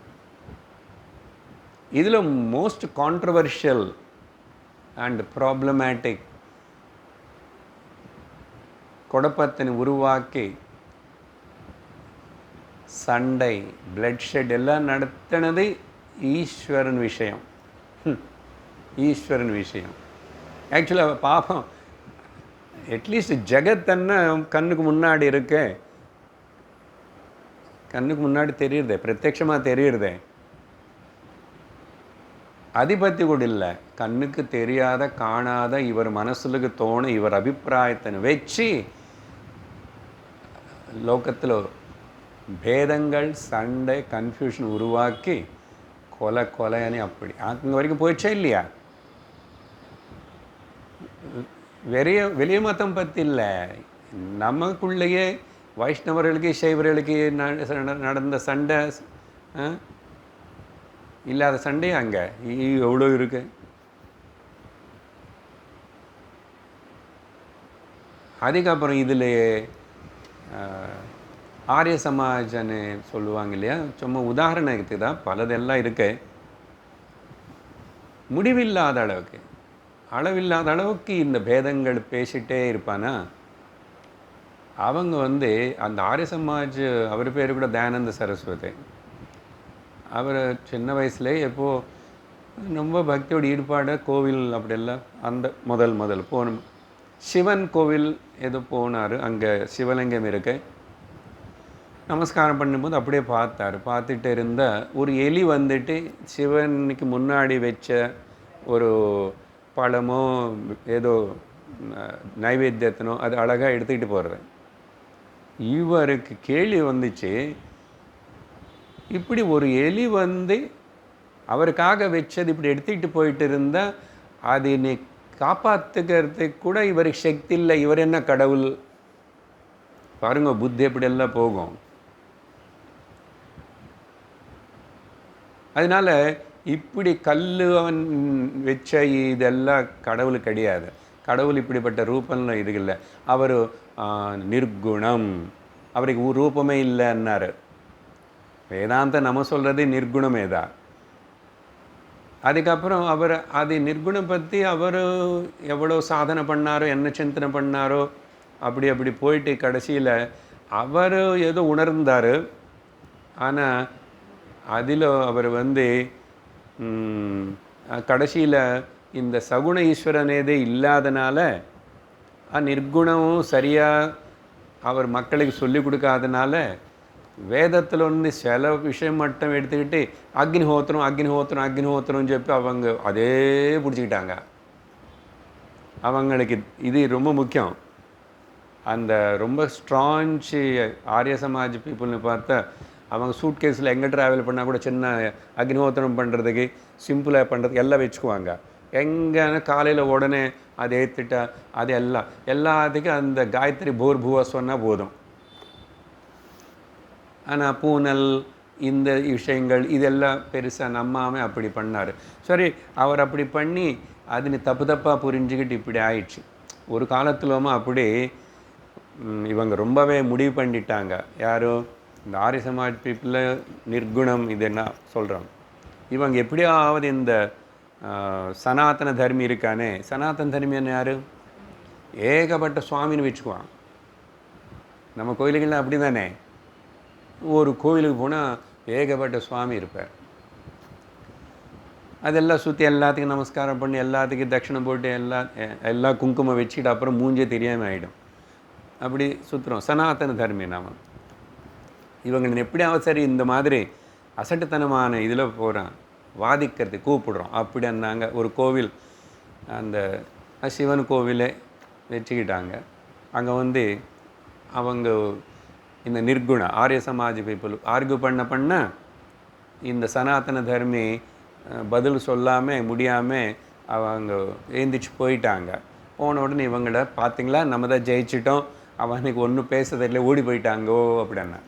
இதில் மோஸ்ட் கான்ட்ரவர்ஷியல் அண்ட் ப்ராப்ளமேட்டிக் குழப்பத்தினை உருவாக்கி சண்டை, பிளட்ஷெட் எல்லாம் நடத்தினது ஈஸ்வரன் விஷயம். ஈஸ்வரன் விஷயம் ஆக்சுவலாக பாப்போம், அட்லீஸ்ட் ஜெகத்தன்னா கண்ணுக்கு முன்னாடி இருக்க, கண்ணுக்கு முன்னாடி தெரியுறதே, பிரத்யட்சமாக தெரியுறதே. அதை பற்றி கூட இல்லை, கண்ணுக்கு தெரியாத காணாத இவர் மனசுக்கு தோண இவர் அபிப்பிராயத்தை வச்சு லோகத்தில் பேதங்கள், சண்டை, கன்ஃபியூஷன் உருவாக்கி கொலைன்னு அப்படி அங்கே வரைக்கும் போயிடுச்சே இல்லையா? வெளிய மதம் பற்றி இல்லை, நமக்குள்ளேயே வைஷ்ணவர்களுக்கு சைவர்களுக்கு நடந்த சண்டை இல்லாத சண்டையே அங்கே எவ்வளோ இருக்கு. அதுக்கப்புறம் இதில் ஆரிய சமாஜன்னு சொல்லுவாங்க இல்லையா, சும்மா உதாரணத்துக்கு தான், பலதெல்லாம் இருக்கு. முடிவில்லாத அளவுக்கு அளவில்லாத அளவுக்கு இந்த பேதங்கள் பேசிகிட்டே இருப்பானா. அவங்க அந்த ஆரிய சமாஜ், அவர் பேர் கூட தயானந்த சரஸ்வதி. அவர் சின்ன வயசுலேயே எப்போது ரொம்ப பக்தியோட ஈடுபாடு, கோவில் அப்படியெல்லாம் அந்த முதல் போகணும். சிவன் கோவில் ஏதோ போனார், அங்கே சிவலிங்கம் இருக்கு. நமஸ்காரம் பண்ணும்போது அப்படியே பார்த்துட்டு இருந்த ஒரு எலி சிவனுக்கு முன்னாடி வச்ச ஒரு பழமோ ஏதோ நைவேத்தியத்தினோ அது அழகாக எடுத்துக்கிட்டு போகிறது. இவருக்கு கேள்வி வந்துச்சு, இப்படி ஒரு எலி அவருக்காக வச்சது இப்படி எடுத்துக்கிட்டு போயிட்டு இருந்தால் அது நீ காப்பாற்றுக்கிறதுக்கு கூட இவருக்கு சக்தி இல்லை, இவர் என்ன கடவுள்? பாருங்க புத்தி எப்படியெல்லாம் போகும். அதனால் இப்படி அவன் வச்ச இதெல்லாம் கடவுள் கிடையாது. கடவுள் இப்படிப்பட்ட ரூபம்லாம் இது இல்லை. அவர் நிர்குணம், அவருக்கு ரூபமே இல்லைன்னாரு. வேதாந்த நம்ம சொல்கிறது நிர்குணமே தான். அதுக்கப்புறம் அது நிர்குணம் பற்றி அவர் எவ்வளோ சாதனை பண்ணாரோ, என்ன சிந்தனை பண்ணாரோ, அப்படி போயிட்டு கடைசியில் அவர் ஏதோ உணர்ந்தார். ஆனால் அதில் அவர் கடைசியில் இந்த சகுண ஈஸ்வரனேதே இல்லாதனால நிர்குணமும் சரியாக அவர் மக்களுக்கு சொல்லிக் கொடுக்காதனால வேதத்தில் சில விஷயம் மட்டும் எடுத்துக்கிட்டு அக்னிஹோத்திரம் చెప్పి அவங்க அதே பிடிச்சிக்கிட்டாங்க. அவங்களுக்கு இது ரொம்ப முக்கியம். அந்த ரொம்ப ஸ்ட்ராங் ஆரிய சமாஜ் பீப்புள்னு பார்த்தா அவங்க சூட் கேஸில் எங்கே ட்ராவல் பண்ணால் கூட சின்ன அக்னிஹோத்திரம் பண்ணுறதுக்கு சிம்பிளாக பண்ணுறதுக்கு எல்லாம் வச்சுக்குவாங்க. எங்கேனா காலையில் உடனே அதை ஏற்றுட்டா அது எல்லாத்துக்கும் அந்த காயத்ரி பூர்புவா சொன்னால் போதும். ஆனால் பூனல் இந்த விஷயங்கள் இதெல்லாம் பெருசாக நம்பாமல் அப்படி பண்ணார். சரி, அவர் அப்படி பண்ணி அது தப்பாக புரிஞ்சுக்கிட்டு இப்படி ஆயிடுச்சு. ஒரு காலத்துலமா அப்படி இவங்க ரொம்பவே முடிவு பண்ணிட்டாங்க. யாரும் இந்த ஆரிய சமாஜ் பீப்புளில் நிர்குணம் இது என்ன சொல்கிறாங்க. இவங்க எப்படியாவது இந்த சனாதன தர்மி இருக்கானே, சனாதன தர்மி என்ன யார்? ஏகப்பட்ட சுவாமின்னு வச்சுக்குவான். நம்ம கோயிலுகள்லாம் அப்படி தானே, ஒரு கோயிலுக்கு போனால் ஏகப்பட்ட சுவாமி இருப்பார். அதெல்லாம் சுற்றி எல்லாத்துக்கும் நமஸ்காரம் பண்ணி எல்லாத்துக்கும் தட்சிணம் போட்டு எல்லா குங்குமம் வச்சுக்கிட்டு அப்புறம் மூஞ்சே தெரியாமல் ஆகிடும். அப்படி சுற்றுறோம் சனாதன தர்மி நாம். இவங்க எப்படியாவது சரி இந்த மாதிரி அசட்டுத்தனமான இதில் போகிறான், வாதிக்கிறது கூப்பிடுறோம். அப்படி இருந்தாங்க ஒரு கோவில், அந்த சிவன் கோவிலை வச்சுக்கிட்டாங்க. அங்கே அவங்க இந்த நிர்குண ஆரிய சமாஜ் பீப்புள் ஆர்கியூ பண்ண இந்த சனாதன தர்மி பதில் சொல்லாமல் முடியாமல் அவங்க எழுந்திரிச்சு போயிட்டாங்க. போன உடனே இவங்கள பார்த்திங்களா நம்ம தான் ஜெயிச்சிட்டோம், அவனுக்கு ஒன்றும் பேசுறதில்லை, ஓடி போயிட்டாங்கோ அப்படின்னா.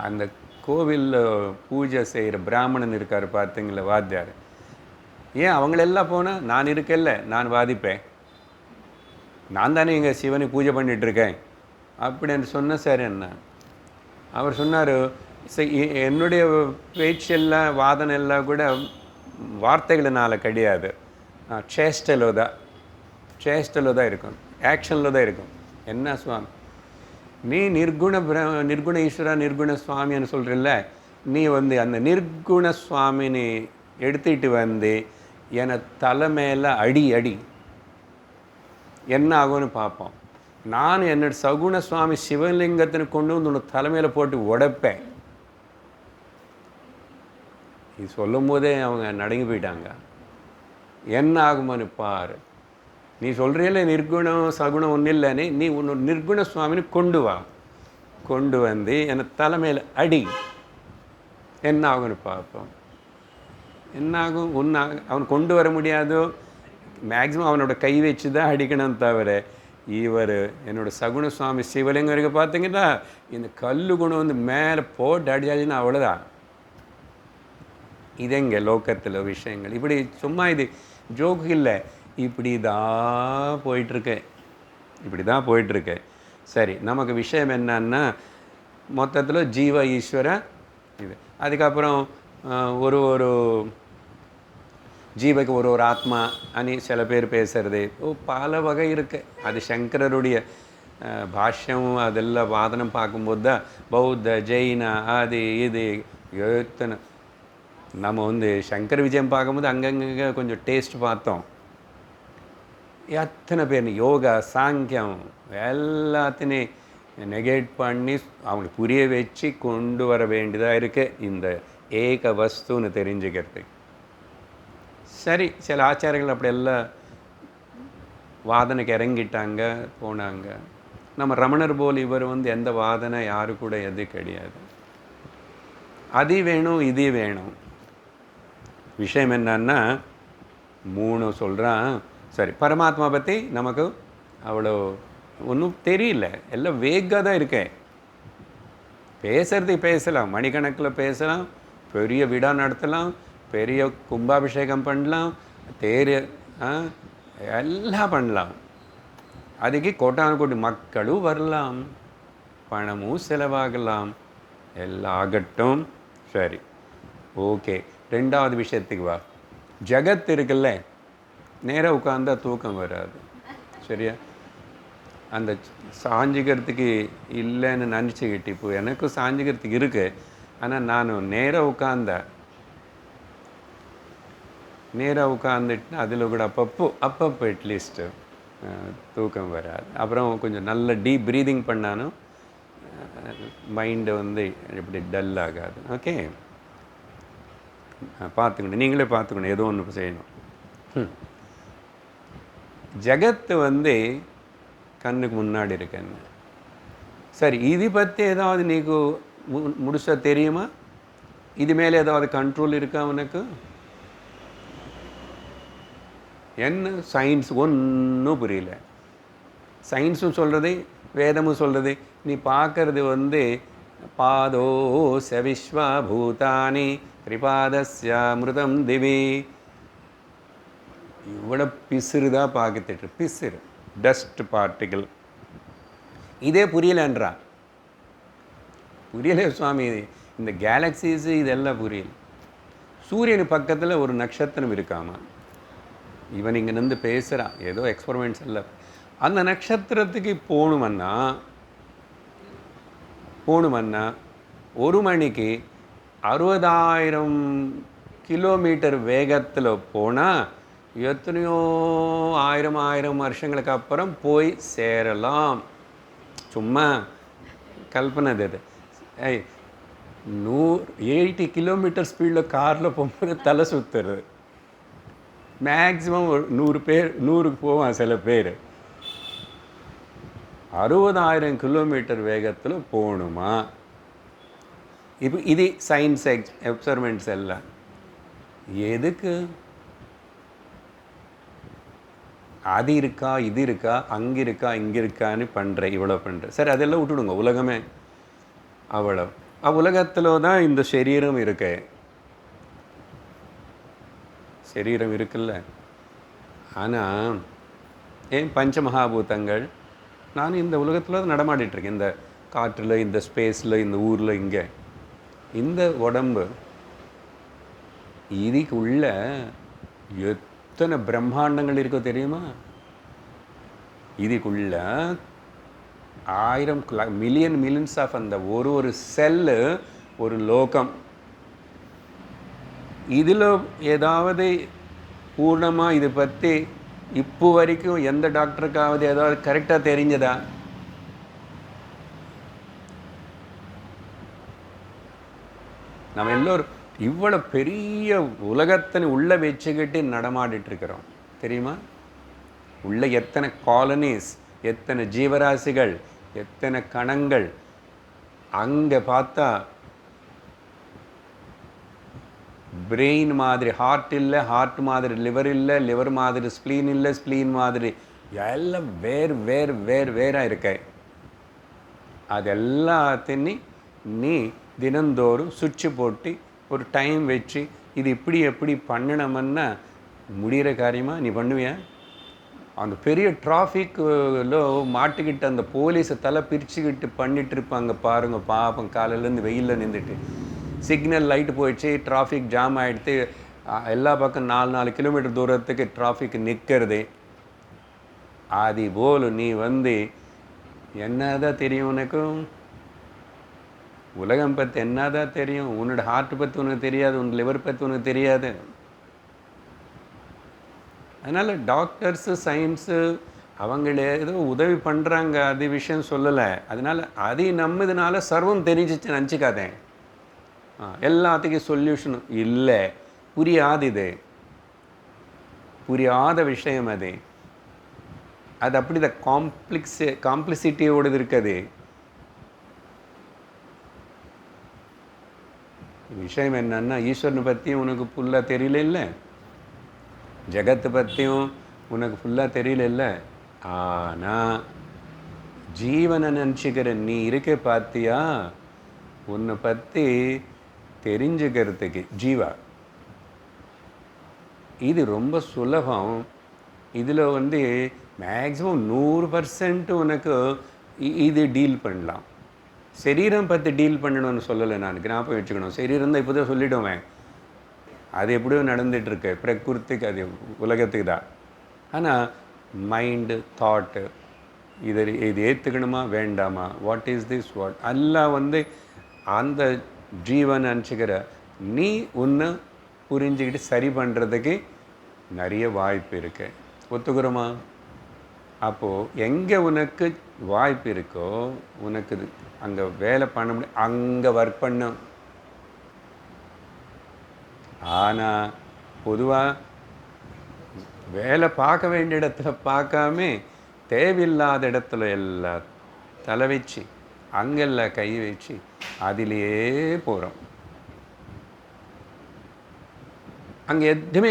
அந்த கோவிலில் பூஜை செய்கிற பிராமணன் இருக்கார் பார்த்தீங்களா, வாத்தியார். ஏன் அவங்களெல்லாம் போனால் நான் இருக்கல, நான் வாதிப்பேன், நான் தானே இங்கே சிவனை பூஜை பண்ணிகிட்ருக்கேன் அப்படின்னு சொன்ன. சார் என்ன அவர் சொன்னார், என்னுடைய பேச்செல்லாம் வாதனை எல்லாம் கூட வார்த்தைகளினால் கிடையாது, சேஷ்டலோ தான் இருக்கும், ஆக்ஷனில் தான் இருக்கும். என்ன சுவாமி நீ நிர்குண ஈஸ்வரா நிர்குண சுவாமின்னு சொல்கிறல்ல, நீ அந்த நிர்குண சுவாமின்னு எடுத்துகிட்டு என்னை தலை மேலே அடி என்ன ஆகும்னு பார்ப்போம். நான் என்னோட சகுண சுவாமி சிவலிங்கத்தினை கொண்டு உன்னோட தலைமையில் போட்டு உடைப்பேன். இது சொல்லும் போதே அவங்க நடுங்கி போயிட்டாங்க. என்ன ஆகுமான்னு பாரு, நீ சொல்கிறீல நிர்குணம் சகுணம் ஒன்றும் இல்லைன்னு, நீ உன்னோட நிர்குண சுவாமின்னு கொண்டு என்னை தலைமையில் அடி, என்ன ஆகும்னு பார்ப்போம். என்ன ஆகும்? அவன் கொண்டு வர முடியாதோ, மேக்ஸிமம் அவனோட கை வச்சு தான் அடிக்கணும். தவிர இவர் என்னோடய சகுண சுவாமி சிவலிங்கம் இருக்க பார்த்தீங்கன்னா, இந்த கல்லு கொண்டு மேலே போட்டு அடிச்சாச்சுன்னா அவ்வளோதான். இதெங்க லோக்கத்தில் விஷயங்கள். இப்படி சும்மா இது ஜோக்கு இல்லை, இப்படி தான் போயிட்டுருக்கு. சரி, நமக்கு விஷயம் என்னன்னா மொத்தத்தில் ஜீவ ஈஸ்வர இது. அதுக்கப்புறம் ஒரு ஜீவக்கு ஒரு ஆத்மா அனி சில பேர் பேசுறது பல வகை இருக்குது. அது சங்கரருடைய பாஷ்யம் அதெல்லாம் வாதனம் பார்க்கும்போது தான் பௌத்த ஜெயினா அது இது எத்தனை நம்ம வந்து சங்கர விஜயம் பார்க்கும்போது அங்கங்கே கொஞ்சம் டேஸ்ட் பார்த்தோம். எத்தனை பேர் யோகா சாங்கியம் எல்லாத்தையும் நெகேட் பண்ணி அவங்களுக்கு புரிய வச்சு கொண்டு வர வேண்டியதாக இருக்குது இந்த ஏக வஸ்துன்னு தெரிஞ்சுக்கிறதுக்கு. சரி, சில ஆச்சாரங்கள் அப்படி எல்லாம் வாதனைக்கு இறங்கிட்டாங்க போனாங்க. நம்ம ரமணர் போல் இவர் வந்து எந்த வாதனை யாரு கூட எது கிடையாது. அது வேணும் இது வேணும். விஷயம் என்னன்னா 3 சொல்கிறான். சரி, பரமாத்மா பற்றி நமக்கு அவ்வளோ ஒன்றும் தெரியல, எல்லாம் வேகாக தான் இருக்கேன். பேசுறதுக்கு பேசலாம், மணிக்கணக்கில் பேசலாம், பெரிய விழா நடத்தலாம், பெரிய கும்பாபிஷேகம் பண்ணலாம், தேர் எல்லாம் பண்ணலாம். அதுக்கு கோட்டானுக்கோடி மக்களும் வரலாம், பணமும் செலவாகலாம், எல்லாம் ஆகட்டும். சரி, ஓகே. 2வது விஷயத்துக்கு வா. ஜகத் இருக்குல்ல, நேராக உட்காந்தா தூக்கம் வராது. சரியா? அந்த சாஞ்சிக்கிறதுக்கு இல்லைன்னு நினச்சிக்கிட்டு இப்போ எனக்கும் சாஞ்சிக்கிறதுக்கு இருக்குது. ஆனால் நான் நேராக உட்காந்துட்டு அதில் கூட அப்பப்போ அட்லீஸ்ட்டு தூக்கம் வராது. அப்புறம் கொஞ்சம் நல்ல டீப் ப்ரீதிங் பண்ணாலும் மைண்டு வந்து இப்படி டல் ஆகாது. ஓகே, பார்த்துக்கணும், நீங்களே பார்த்துக்கணும், ஏதோ ஒன்று செய்யணும். ஜகத்து வந்து கண்ணுக்கு முன்னாடி இருக்கேன்னு. சரி, இது பற்றி ஏதாவது நீக்கு முழுசா தெரியுமா? இது மேலே ஏதாவது கண்ட்ரோல் இருக்கா உனக்கு? என்ன சயின்ஸ் ஒன்றும் புரியல. சயின்ஸும் சொல்கிறது, வேதமும் சொல்கிறது, நீ பார்க்கறது வந்து பாதோ சவிஸ்வா பூதானி திரிபாதஸ்யாமிருதம் திவி, இவ்வளோ பிசுறுதான் பார்த்துட்டு, பிசுறு டஸ்ட் பார்ட்டிகிள். இதே புரியலன்றா. புரியல சுவாமி, இந்த கேலக்சிஸு இதெல்லாம் புரியல. சூரியன் பக்கத்தில் ஒரு நட்சத்திரம் இருக்காமா, இவன் இங்கே நின்று பேசுகிறான், ஏதோ எக்ஸ்பெரிமெண்ட்ஸ் எல்லாம். அந்த நட்சத்திரத்துக்கு போகணுமன்னா 1 மணிக்கு 60,000 கிலோமீட்டர் வேகத்தில் போனால் எத்தனையோ ஆயிரம் வருஷங்களுக்கு அப்புறம் போய் சேரலாம். சும்மா கல்பனை அது. 180 கிலோமீட்டர் ஸ்பீடில் காரில் போகும்போது தலை சுற்றுறது. மேக்ஸிமம் 100 போவான் சில பேர். 60,000 கிலோமீட்டர் வேகத்தில் போகணுமா? இப்போ இது சயின்ஸ் எக்ஸ்பெரிமெண்ட்ஸ் எல்லாம் எதுக்கு? அது இருக்கா, இது இருக்கா, அங்கே இருக்கா, இங்கே இருக்கான்னு பண்ணுறேன், இவ்வளோ பண்ணுறேன். சரி, அதெல்லாம் விட்டுடுங்க. உலகமே அவ்வளோ. உலகத்தில் தான் இந்த சரீரம் இருக்கு. சரீரம் இருக்குல்ல. ஆனால் ஏன் பஞ்சமகாபூதங்கள், நானும் இந்த உலகத்தில் தான் நடமாடிட்டுருக்கேன். இந்த காற்றில், இந்த ஸ்பேஸில், இந்த ஊரில், இங்கே இந்த உடம்பு, இதுக்குள்ள எத்தனை பிரம்மாண்டங்கள் இருக்கோ தெரியுமா? இதுக்குள்ள 1000 மில்லியன்ஸ் ஆஃப் அந்த ஒரு செல்லு ஒரு லோகம். இதில் ஏதாவது பூர்ணமாக இது பற்றி இப்போ வரைக்கும் எந்த டாக்டருக்காவது ஏதாவது கரெக்டாக தெரிஞ்சதா? நம்ம எல்லோரும் இவ்வளோ பெரிய உலகத்தின் உள்ளே வச்சுக்கிட்டு நடமாடிட்டுருக்கிறோம் தெரியுமா? உள்ள எத்தனை காலனிஸ், எத்தனை ஜீவராசிகள், எத்தனை கணங்கள். அங்கே பார்த்தா பிரெயின் மாதிரி ஹார்ட் இல்லை, ஹார்ட் மாதிரி லிவர் இல்லை, லிவர் மாதிரி ஸ்ப்ளீன் இல்லை, ஸ்ப்ளீன் மாதிரி எல்லாம் வேறாக இருக்க. அதெல்லாத்தையும் நீ தினந்தோறும் சுவிட்சு போட்டு ஒரு டைம் வச்சு இது இப்படி எப்படி பண்ணணும்னா முடிகிற காரியமாக நீ பண்ணுவியா? அந்த பெரிய டிராஃபிக்கில் மாட்டிக்கிட்டு அந்த போலீஸை தலை பிரிச்சுக்கிட்டு பண்ணிகிட்டு இருப்பாங்க பாருங்கள், பாப்பம். காலையிலேருந்து வெயிலில் நின்றுட்டு சிக்னல் லைட்டு போயிடுச்சு, டிராஃபிக் ஜாம் ஆகிடுது, எல்லா பக்கம் 4 கிலோமீட்டர் தூரத்துக்கு டிராஃபிக் நிற்கிறது. அது போல் நீ வந்து என்னதான் தெரியும் உனக்கு? உலகம் பற்றி என்னதான் தெரியும்? உன்னோட ஹார்ட் பற்றி உனக்கு தெரியாது, உன் லிவர் பற்றி உனக்கு தெரியாது. அதனால் டாக்டர்ஸு சயின்ஸு அவங்களே ஏதோ உதவி பண்ணுறாங்க, அது விஷயம் சொல்லலை. அதனால் அது நம்மதுனால சர்வம் தெரிஞ்சிச்சு நினச்சிக்காதேன். எல்லாத்துக்கும் சொல்யூஷனும் இல்லை, புரியாது. இது புரியாத விஷயம். அது அப்படி தான் காம்ப்ளிசிட்டியோடு இருக்குது. விஷயம் என்னன்னா, ஈஸ்வரனை பற்றியும் உனக்கு ஃபுல்லாக தெரியல இல்லை, ஜகத்தை பற்றியும் உனக்கு ஃபுல்லாக தெரியல இல்லை. ஆனால் ஜீவனை நினச்சிக்கிற நீ இருக்க பார்த்தியா, உன்னை பற்றி தெரிஞ்சுக்கிறதுக்கு ஜீவா இது ரொம்ப சுலபம். இதில் வந்து மேக்ஸிமம் 100% உனக்கு இது டீல் பண்ணலாம். சரீரம் பற்றி டீல் பண்ணணும்னு சொல்லலை, நான் ஞாபகம் வச்சுக்கணும். சரீரம் தான் இப்போ தான் சொல்லிவிடுவேன், அது எப்படியோ நடந்துகிட்ருக்கு, பிரகிருதிக்கு அது உலகத்துக்கு தான். ஆனால் மைண்டு தாட்டு இது ஏற்றுக்கணுமா வேண்டாமா, வாட் இஸ் திஸ் வாட் எல்லாம் வந்து அந்த ஜீவன் நினச்சிக்கிற நீ ஒன்று புரிஞ்சுக்கிட்டு சரி பண்ணுறதுக்கு நிறைய வாய்ப்பு இருக்கு. ஒத்துக்கிறோமா? அப்போது எங்கே உனக்கு வாய்ப்பு இருக்கோ, உனக்கு அங்கே வேலை பண்ண முடியும், அங்கே ஒர்க் பண்ணும். ஆனால் பொதுவாக வேலை பார்க்க வேண்டிய இடத்துல பார்க்காம தேவையில்லாத இடத்துல எல்லாம் தலை வச்சு அங்கெல்லாம் கை வச்சு அதிலேயே போகிறோம். அங்கே எதுவுமே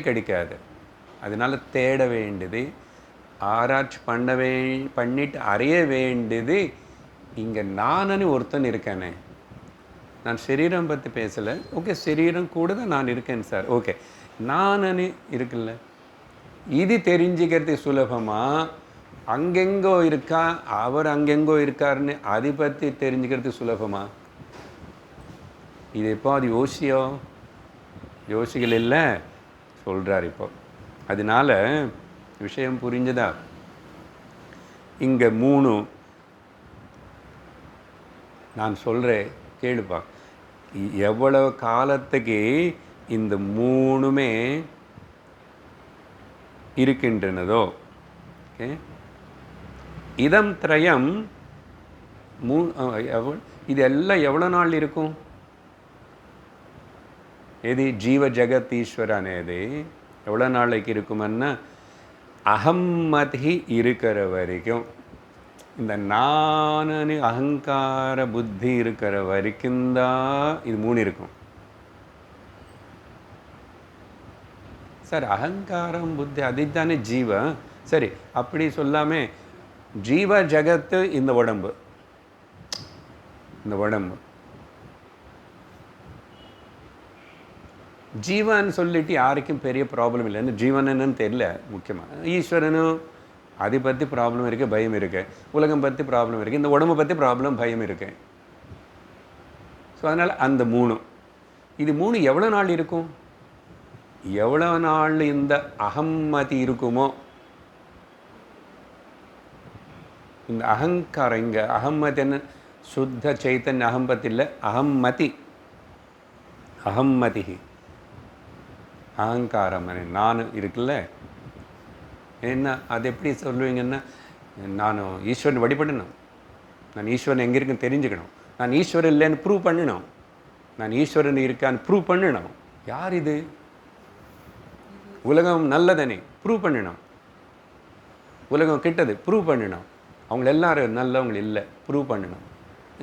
கிடைக்காது. அதனால் தேட வேண்டியது, ஆராய்ச்சி பண்ணிட்டு அறிய வேண்டியது. இங்கே நானு ஒருத்தன் இருக்கேனே, நான் சரீரம் பற்றி பேசலை. ஓகே, சரீரம் கூட தான் நான் இருக்கேன் சார். ஓகே, நானு இருக்குல்ல, இது தெரிஞ்சுக்கிறது சுலபமாக. அங்கெங்கோ இருக்கா, அவர் அங்கெங்கோ இருக்காருன்னு அதை பற்றி தெரிஞ்சுக்கிறது சுலபமா? இது எப்போ அது யோசிகள் இல்லை சொல்கிறார் இப்போ. அதனால விஷயம் புரிஞ்சதா? இங்கே 3 நான் சொல்கிறேன், கேளுப்பா. எவ்வளவு காலத்துக்கு இந்த 3மே இருக்கின்றனதோ, ஓகே, இதம் திரயம் இது எல்லாம் எவ்வளோ நாள் இருக்கும்? எது ஜீவ ஜகத் ஈஸ்வர అనేది எவ்வளோ நாளைக்கு இருக்குமன்னா, அகம்மதி இருக்கிற வரைக்கும், இந்த நானு அகங்கார புத்தி இருக்கிற வரைக்கும் தான் இது 3 இருக்கும். சார் அகங்காரம் புத்தி அதுதானே ஜீவ. சரி, அப்படி சொல்லாமல் ஜீவ ஜகத்து இந்த உடம்பு ஜீவன் சொல்லிட்டு யாருக்கும் பெரிய ப்ராப்ளம் இல்லைன்னு. ஜீவன் என்னன்னு தெரியல, முக்கியமாக ஈஸ்வரனும் அதை பற்றி ப்ராப்ளம் இருக்குது, பயம் இருக்குது. உலகம் பற்றி ப்ராப்ளம் இருக்குது, இந்த உடம்பை பற்றி ப்ராப்ளம் பயம் இருக்குது. ஸோ அதனால் அந்த 3 இது 3 எவ்வளோ நாள் இருக்கும்? எவ்வளோ நாள் இந்த அகம்மதி இருக்குமோ, இந்த அகங்காரம், இங்கே அகம்மதி என்ன, சுத்த சைத்தன்ய அகம்பத்தி இல்லை, அகம்மதி அகங்காரம் நான் இருக்குல்ல. என்ன அது எப்படி சொல்லுவீங்கன்னா, நான் ஈஸ்வரன் வழிபடணும், நான் ஈஸ்வரன் எங்கே இருக்குன்னு தெரிஞ்சுக்கணும், நான் ஈஸ்வரன் இல்லைன்னு ப்ரூவ் பண்ணணும், நான் ஈஸ்வரன் இருக்கான்னு ப்ரூவ் பண்ணணும். யார் இது? உலகம் நல்லதனே ப்ரூவ் பண்ணணும், உலகம் கிட்டது ப்ரூவ் பண்ணணும், அவங்க எல்லாரும் நல்லவங்க இல்லை ப்ரூவ் பண்ணணும்.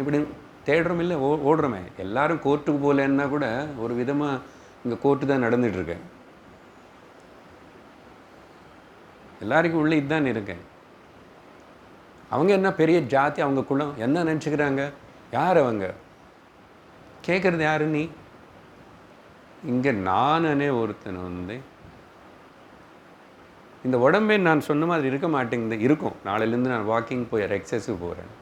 இப்படி தேடுறோம் இல்லை, ஓடுறோமே. எல்லாரும் கோர்ட்டுக்கு போகலன்னா கூட ஒரு விதமாக இங்கே கோர்ட்டு தான் நடந்துகிட்ருக்கேன். எல்லாருக்கும் உள்ளே இதுதான் இருக்கேன். அவங்க என்ன பெரிய ஜாதி, அவங்க குலம் என்ன நினச்சிக்கிறாங்க? யார் அவங்க? கேட்குறது யாரு நீ? இங்கே நானே ஒருத்தன் வந்து இந்த உடம்பே நான் சொன்ன மாதிரி இருக்க மாட்டேங்குது. இருக்கும், நாளையிலேருந்து நான் வாக்கிங் போய் எக்ஸசைஸுக்கு போகிறேன்.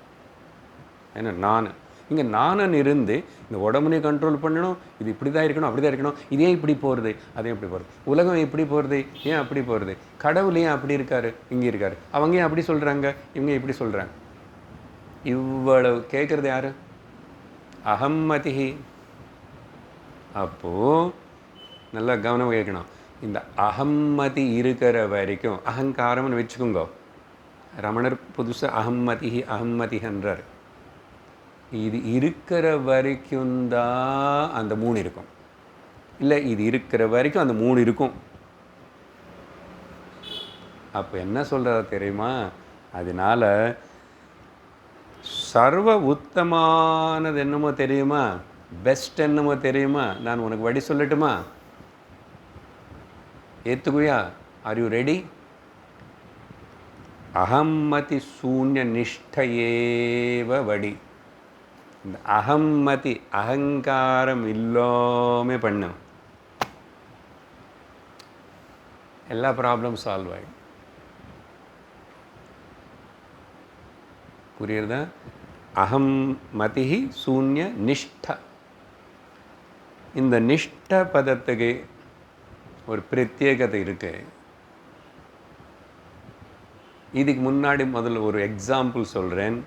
ஏன்னா நான் இங்கே நானும் இருந்து இந்த உடம்புனையும் கண்ட்ரோல் பண்ணணும், இது இப்படி தான் இருக்கணும், அப்படி தான் இருக்கணும், இதே இப்படி போகிறது, அதே இப்படி போகிறது, உலகம் எப்படி போகிறது, ஏன் அப்படி போகிறது, கடவுள் ஏன் அப்படி இருக்காரு, இங்கே இருக்காரு, அவங்க ஏன் அப்படி சொல்கிறாங்க, இவங்க இப்படி சொல்கிறாங்க. இவ்வளவு கேட்குறது யாரு? அகம்மதிஹி. அப்போது நல்லா கவனம் கேட்கணும். இந்த அகம்மதி இருக்கிற வரைக்கும், அகங்காரம்னு வச்சுக்கோங்க. ரமணர் புதுசாக அகம்மதிஹி அகம்மதிஹன்றார். இது இருக்கிற வரைக்கும் தான் அந்த 3 இருக்கும். இல்லை, இது இருக்கிற வரைக்கும் அந்த 3 இருக்கும். அப்போ என்ன சொல்கிறார் தெரியுமா? அதனால் சர்வ உத்தமானது என்னமோ தெரியுமா, பெஸ்ட் என்னமோ தெரியுமா, நான் உனக்கு வழி சொல்லட்டுமா? ஏற்றுக்குவியா? Are you ready? அகம்மதி சூன்ய நிஷ்டையேவ வடி. இந்த அகம்மதி அகங்காரம் இல்லாமல் பண்ணும், எல்லா ப்ராப்ளம் சால்வ் ஆகிடும். புரியுறதா? அகம்மதி சூன்ய நிஷ்ட. இந்த நிஷ்ட பதத்துக்கு ஒரு பிரத்யேகத்தை இருக்கு. இதுக்கு முன்னாடி முதல்ல ஒரு எக்ஸாம்பிள் சொல்கிறேன்.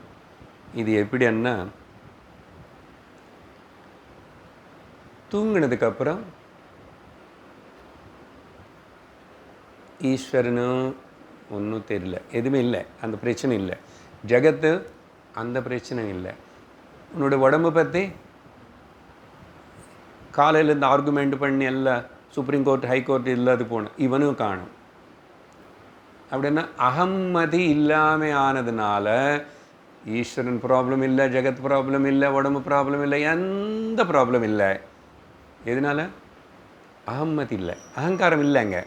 இது எப்படின்னா, தூங்கினதுக்கப்புறம் ஈஸ்வரனும் ஒன்றும் தெரியல, எதுவுமே இல்லை, அந்த பிரச்சனை இல்லை. ஜகத்து அந்த பிரச்சனை இல்லை. உன்னோட உடம்பை பற்றி காலையிலேருந்து ஆர்குமெண்ட் பண்ணி எல்லாம் சுப்ரீம் கோர்ட் ஹை கோர்ட் இல்லாது போகணும், இவனும் காணும். அப்படின்னா அகம்மதி இல்லாமல் ஆனதுனால ஈஸ்வரன் ப்ராப்ளம் இல்லை, ஜெகத் ப்ராப்ளம் இல்லை, உடம்பு ப்ராப்ளம் இல்லை, எந்த ப்ராப்ளம் இல்லை. எதனால? அகம்மதி இல்லை, அகங்காரம் இல்லைங்க.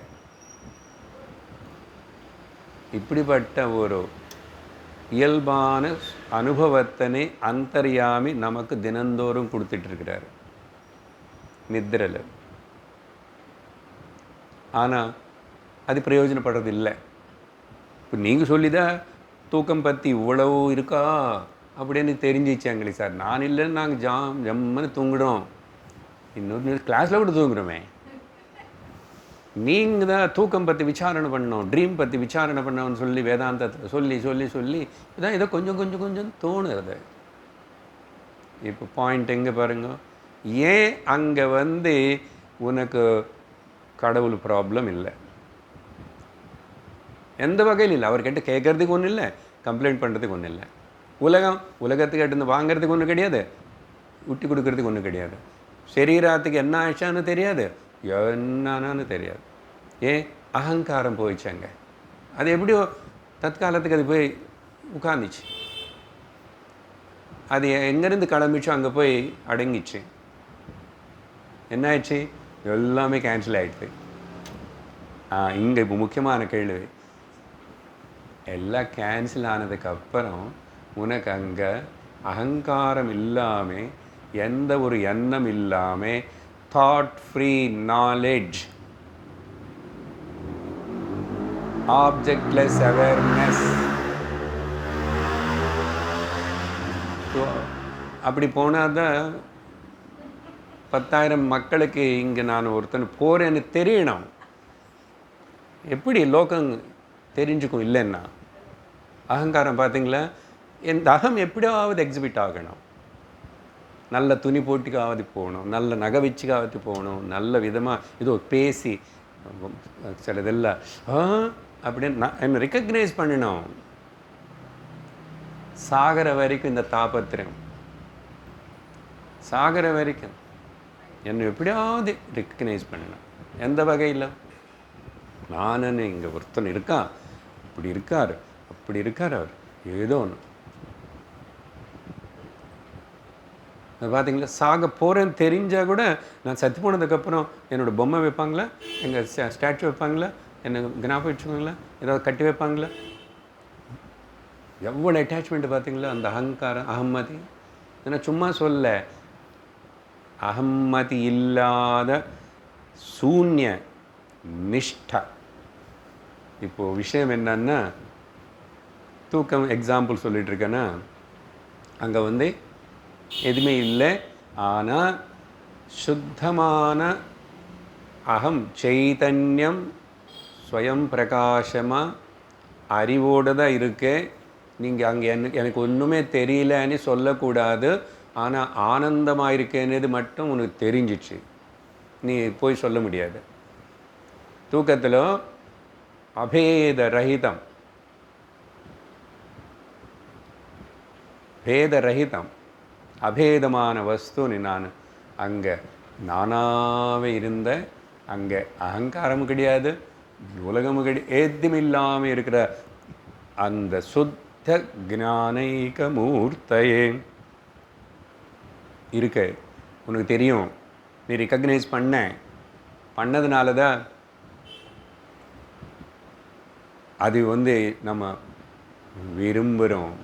இப்படிப்பட்ட ஒரு இயல்பான அனுபவத்தினை அந்தர்யாமி நமக்கு தினந்தோறும் கொடுத்துட்ருக்கிறார் நித்திரையில். ஆனால் அது பிரயோஜனப்படுறது இல்லை. இப்போ நீங்கள் சொல்லிதான் தூக்கம் பற்றி இவ்வளவு இருக்கா அப்படின்னு தெரிஞ்சிச்சாங்களே சார். நான் இல்லைன்னு நாங்கள் ஜம்முன்னு தூங்கிடும், இன்னொரு கிளாஸில் கூட தூங்குறோமே. நீங்கள் தான் தூக்கம் பற்றி விசாரணை பண்ணணும், ட்ரீம் பற்றி விசாரணை பண்ணணும்னு சொல்லி வேதாந்தத்தில் சொல்லி சொல்லி சொல்லி இதான் ஏதோ கொஞ்சம் கொஞ்சம் கொஞ்சம் தோணுறது. இப்போ பாயிண்ட் எங்கே பாருங்க, ஏன் அங்கே உனக்கு கடவுள் ப்ராப்ளம் இல்லை, எந்த வகையில் இல்லை. அவர்கிட்ட கேட்கறதுக்கு ஒன்றும் இல்லை, கம்ப்ளைண்ட் பண்ணுறதுக்கு ஒன்றும் இல்லை. உலகத்துக்கு எடுத்து வாங்கிறதுக்கு ஒன்றும் கிடையாது, விட்டு கொடுக்கறதுக்கு ஒன்றும் கிடையாது. சரீரத்துக்கு என்ன ஆயிடுச்சான்னு தெரியாது, என்னன்னு தெரியாது. ஏன்? அகங்காரம் போயிடுச்சாங்க. அது எப்படியோ தற்காலத்துக்கு அது போய் உட்காந்துச்சு. அது எங்கேருந்து கிளம்பிச்சோ அங்கே போய் அடங்கிச்சு. என்ன ஆயிடுச்சு? எல்லாமே கேன்சல் ஆகிடுது. இங்கே இப்போ முக்கியமான கேள்வி, எல்லாம் கேன்சல் ஆனதுக்கப்புறம் உனக்கு அங்கே அகங்காரம் இல்லாமல், எந்த ஒரு எண்ணம் இல்லாமல், thought free knowledge, objectless awareness. அப்படி போனால் தான் 10,000 மக்களுக்கு இங்கே நான் ஒருத்தன் போகிறேன்னு தெரியணும். எப்படி லோகம் தெரிஞ்சுக்கும் இல்லைன்னா? அகங்காரம் பார்த்தீங்களா, இந்த அகம் எப்படியாவது எக்ஸிபிட் ஆகணும். நல்ல துணி போட்டுக்காவது போகணும், நல்ல நகை வச்சுக்காவது போகணும், நல்ல விதமாக இதோ பேசி சிலதெல்லாம் அப்படின்னு நான் என்னை ரெக்கக்னைஸ் பண்ணணும். சாகர வரைக்கும் இந்த தாபத்திரம், சாகர வரைக்கும் என்னை எப்படியாவது ரெக்கக்னைஸ் பண்ணணும். எந்த வகையில்? நானுன்னு இங்கே ஒருத்தன் இருக்கான், இப்படி இருக்கார், அப்படி இருக்கார், அவர் ஏதோ ஒன்று. பார்த்தீங்களா, சாக போகிறேன்னு தெரிஞ்சால் கூட நான் சத்து போனதுக்கப்புறம் என்னோடய பொம்மை வைப்பாங்களா, எங்கள் ஸ்டாச்சு வைப்பாங்களா, என்னை ஞாபகம் வச்சுக்கோங்களா, ஏதாவது கட்டி வைப்பாங்களா? எவ்வளோ அட்டாச்மெண்ட்டு பார்த்தீங்களா அந்த அகங்காரம், அகம்மதி. ஏன்னா சும்மா சொல்ல, அகம்மதி இல்லாத சூன்ய நிஷ்டா. இப்போது விஷயம் என்னன்னா, தூக்கம் எக்ஸாம்பிள் சொல்லிகிட்டு இருக்கேன்னா, அங்கே எதுவுமே இல்லை. ஆனால் சுத்தமான அகம் சைதன்யம் ஸ்வயம் பிரகாசமாக அறிவோடு தான் இருக்கேன். நீங்கள் அங்கே எனக்கு ஒன்றுமே தெரியலன்னு சொல்லக்கூடாது. ஆனால் ஆனந்தமாக இருக்கேன்னு மட்டும் உனக்கு தெரிஞ்சிச்சு, நீ போய் சொல்ல முடியாது. தூக்கத்தில் அபேத ரஹிதம், பேதரஹிதம், அபேதமான வஸ்துன்னு நான் அங்கே நானாகவே இருந்த, அங்கே அகங்காரமும் கிடையாது, உலகமும் கிடையாது, எதுவும் இல்லாமல் இருக்கிற அந்த சுத்த ஞானைக மூர்த்தையே இருக்க உனக்கு தெரியும். நீ ரெக்கக்னைஸ் பண்ணதுனால தான் அது நம்ம விரும்புகிறோம்.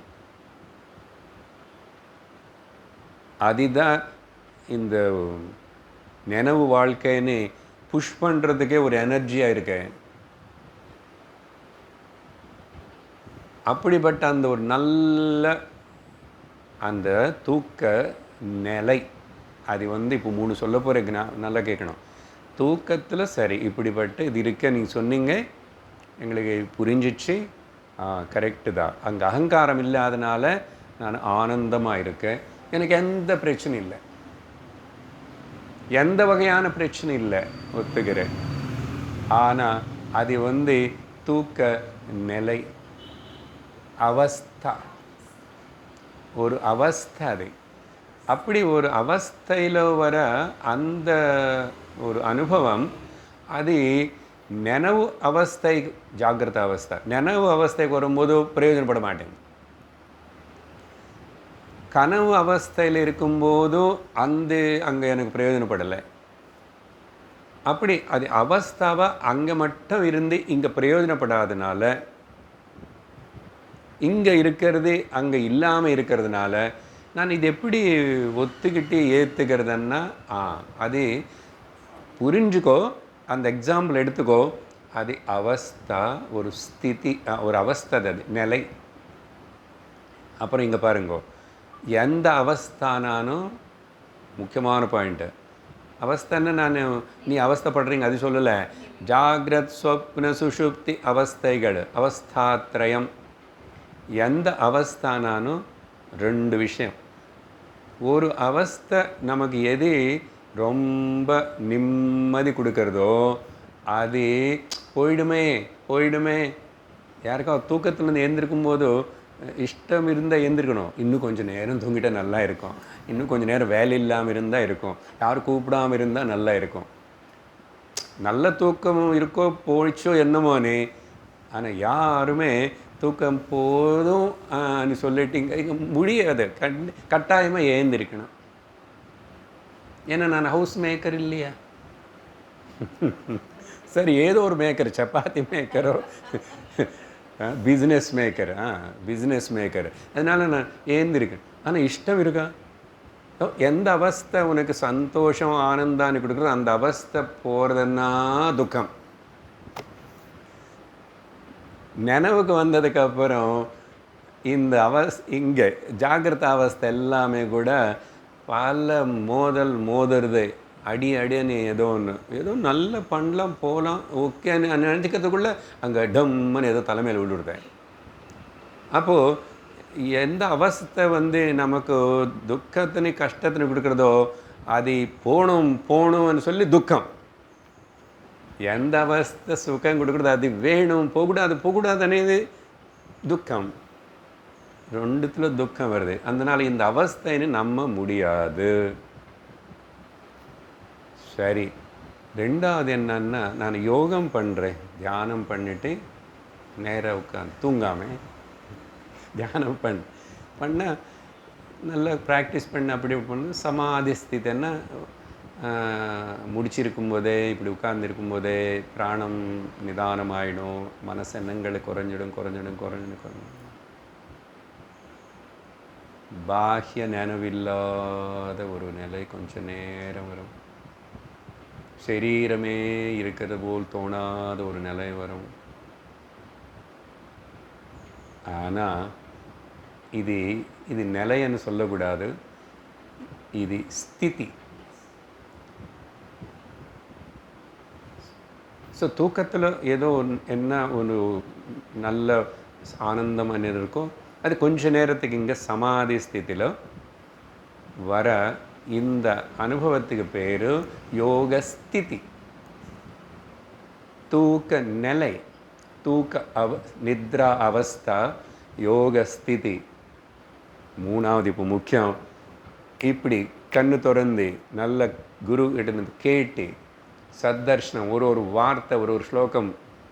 அதுதான் இந்த நினைவு வாழ்க்கைன்னு புஷ் பண்ணுறதுக்கே ஒரு எனர்ஜியாக இருக்கு. அப்படிப்பட்ட அந்த ஒரு நல்ல அந்த தூக்க நிலை அது இப்போ 3 சொல்ல போகிறேன், நல்லா கேட்கணும். தூக்கத்தில் சரி இப்படிப்பட்ட இது இருக்க நீங்கள் சொன்னீங்க, எங்களுக்கு புரிஞ்சிச்சு, கரெக்டு தான். அங்கே அகங்காரம் இல்லாதனால நான் ஆனந்தமாக இருக்கேன், எனக்கு எந்த பிரச்சனையும் இல்லை, எந்த வகையான பிரச்சனை இல்லை, ஒத்துக்கிறேன். ஆனால் அது தூக்க நிலை அவஸ்தா, ஒரு அவஸ்தை. அது அப்படி ஒரு அவஸ்தையில் வர அந்த ஒரு அனுபவம் அது நினைவு அவஸ்தை, ஜாகிரத அவஸ்தை. நினைவு அவஸ்தைக்கு வரும்போது பிரயோஜனப்பட மாட்டேங்குது. கனவு அவஸ்தையில் இருக்கும்போதும் அங்கே எனக்கு பிரயோஜனப்படலை. அப்படி அது அவஸ்தாவை அங்கே மட்டும் இருந்து இங்கே பிரயோஜனப்படாதனால, இங்கே இருக்கிறது அங்கே இல்லாமல் இருக்கிறதுனால நான் இது எப்படி ஒத்துக்கிட்டு ஏற்றுக்கிறதுன்னா, அது புரிஞ்சுக்கோ. அந்த எக்ஸாம்பிள் எடுத்துக்கோ. அது அவஸ்தா, ஒரு ஸ்திதி, ஒரு அவஸ்தை, அது நிலை. அப்புறம் இங்கே பாருங்கோ, எந்த அவஸ்தானாலும் முக்கியமான பாயிண்ட்டு. அவஸ்தைன்னு நீ அவஸ்தைப்படுறீங்க அது சொல்லலை. ஜாகிரத் ஸ்வப்ன சுஷுப்தி அவஸ்தைகள், அவஸ்தாத்ரயம். எந்த அவஸ்தானாலும் 2 விஷயம். ஒரு அவஸ்தை நமக்கு எது ரொம்ப நிம்மதி கொடுக்கறதோ அது போயிடுமே. யாருக்கா தூக்கத்துலேருந்து எழுந்திருக்கும் போது இஷ்டம் இருந்தால் எழுந்திருக்கணும், இன்னும் கொஞ்சம் நேரம் தூங்கிட்டால் நல்லா இருக்கும், இன்னும் கொஞ்சம் நேரம் வேலை இல்லாமல் இருந்தால் இருக்கும், யாரும் கூப்பிடாமல் இருந்தால் நல்லா இருக்கும். நல்ல தூக்கம் இருக்கோ போயிச்சோ என்னமோனே, ஆனால் யாருமே தூக்கம் போதும் நீ சொல்லிட்டீங்க முடியாது. கட்டாயமாக ஏந்திருக்கணும். ஏன்னா நான் ஹவுஸ் மேக்கர் இல்லையா? சரி, ஏதோ ஒரு மேக்கர், சப்பாத்தி மேக்கரோ, பிஸ்னஸ் மேக்கர், அதனால் நான் ஏந்திருக்கேன். ஆனால் இஷ்டம் இருக்கா? எந்த அவஸ்தை உனக்கு சந்தோஷம் ஆனந்தான்னு கொடுக்குறது அந்த அவஸ்தை போகிறதுன்னா துக்கம். நினைவுக்கு வந்ததுக்கப்புறம் இந்த இங்கே ஜாகிரத அவஸ்தை எல்லாமே கூட பல மோதுறது, அடின்னு ஏதோ நல்ல பண்ணலாம் போகலாம் ஓகேன்னு நினச்சிக்கிறதுக்குள்ளே அங்கே டம்முன்னு ஏதோ தலைமையில் விழுடுறேன். அப்போது எந்த அவஸ்தை நமக்கு துக்கத்தினு கஷ்டத்தினு கொடுக்குறதோ அது போகணும்னு சொல்லி துக்கம். எந்த அவஸ்தை சுகம் கொடுக்குறது அது வேணும், போகக்கூடாதுன்னு துக்கம். 2த்துல துக்கம் வருது. அதனால இந்த அவஸ்தைன்னு நம்ப முடியாது. சரி, 2வது என்னன்னா, நான் யோகம் பண்ணுறேன், தியானம் பண்ணிவிட்டு நேராக உட்காந்து தூங்காமல் தியானம் பண்ண நல்லா ப்ராக்டிஸ் பண்ண அப்படி பண்ண சமாதி ஸ்திதின்னா முடிச்சிருக்கும் போதே இப்படி உட்கார்ந்துருக்கும் போதே பிராணம் நிதானமாயிடும், மனசு எண்ணங்களை குறைஞ்சிடும். பாஹ்ய நினைவில்லாத ஒரு நிலை கொஞ்சம் நேரம் வரும். சரீரமே இருக்கிறது போல் தோணாத ஒரு நிலை வரும். ஆனால் இது நிலைன்னு சொல்லக்கூடாது. ఇది స్థితి. ஸோ தூக்கத்தில் ஏதோ என்ன ஒரு நல்ல ஆனந்தம் అనేది இருக்கும், அது கொஞ்ச நேரத்துக்கு இங்கே சமாதி ஸ்திதியில் வர இந்த அனுபவத்துக்கு பேர் யோகஸ்திதி. தூக்க நிலை, நித்ரா அவஸ்தா, யோகஸ்திதி. மூணாவது இப்போ முக்கியம், இப்படி கண்ணு திறந்து நல்ல குரு கிட்ட கேட்டு சத்தர்ஷனம், ஒரு வார்த்தை ஒரு ஸ்லோகம்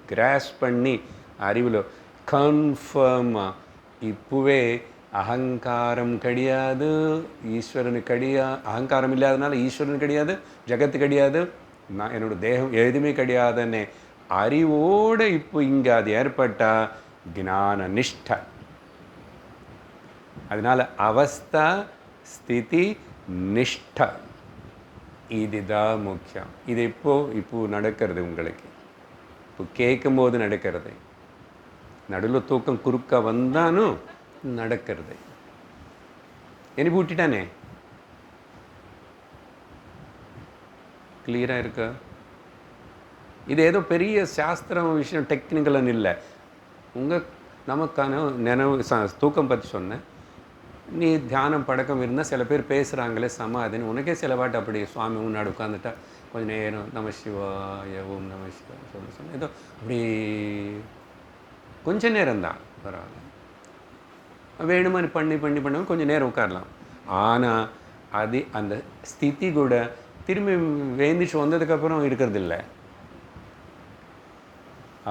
கிராஸ் பண்ணி அறிவில் கன்ஃபார்மாக இப்போவே அகங்காரம் கிடையாது, ஈஸ்வரனு கிடையாது, அகங்காரம் இல்லாதனால ஈஸ்வரன் கிடையாது, ஜகத்து கிடையாது, நான் என்னோடய தேகம் எதுவுமே கிடையாதுன்னு அறிவோடு இப்போ இங்கே அது ஏற்பட்டால் ஞான நிஷ்டை. அதனால் அவஸ்தா ஸ்திதி நிஷ்டை இதுதான் முக்கியம். இது இப்போ நடக்கிறது உங்களுக்கு, இப்போ கேட்கும்போது நடக்கிறது. நடுவில் தூக்கம் குறுக்க வந்தாலும் நடக்கிறது. எனக்கு விட்டுட்டானே, கிளியராக இருக்கா? இது ஏதோ பெரிய சாஸ்திரம் விஷயம் டெக்னிக்கலன்னு இல்லை. நமக்கான நினைவு தூக்கம் பற்றி சொன்னேன். நீ தியானம் பழக்கம் இருந்தால் சில பேர் பேசுகிறாங்களே சமாதின்னு, உனக்கே சில பாட்டு அப்படி சுவாமி முன்னாடி உட்காந்துட்டா கொஞ்சம் நேரம் நம சிவாய ஓம் நம சிவாய சொன்ன ஏதோ அப்படி கொஞ்சம் நேரம்தான் பரவாயில்ல, வேணுமான்னு பண்ணி கொஞ்சம் நேரம் உட்காரலாம். ஆனால் அது அந்த ஸ்திதி கூட திரும்பி வேந்திச்சு வந்ததுக்கப்புறம் இருக்கிறதில்ல.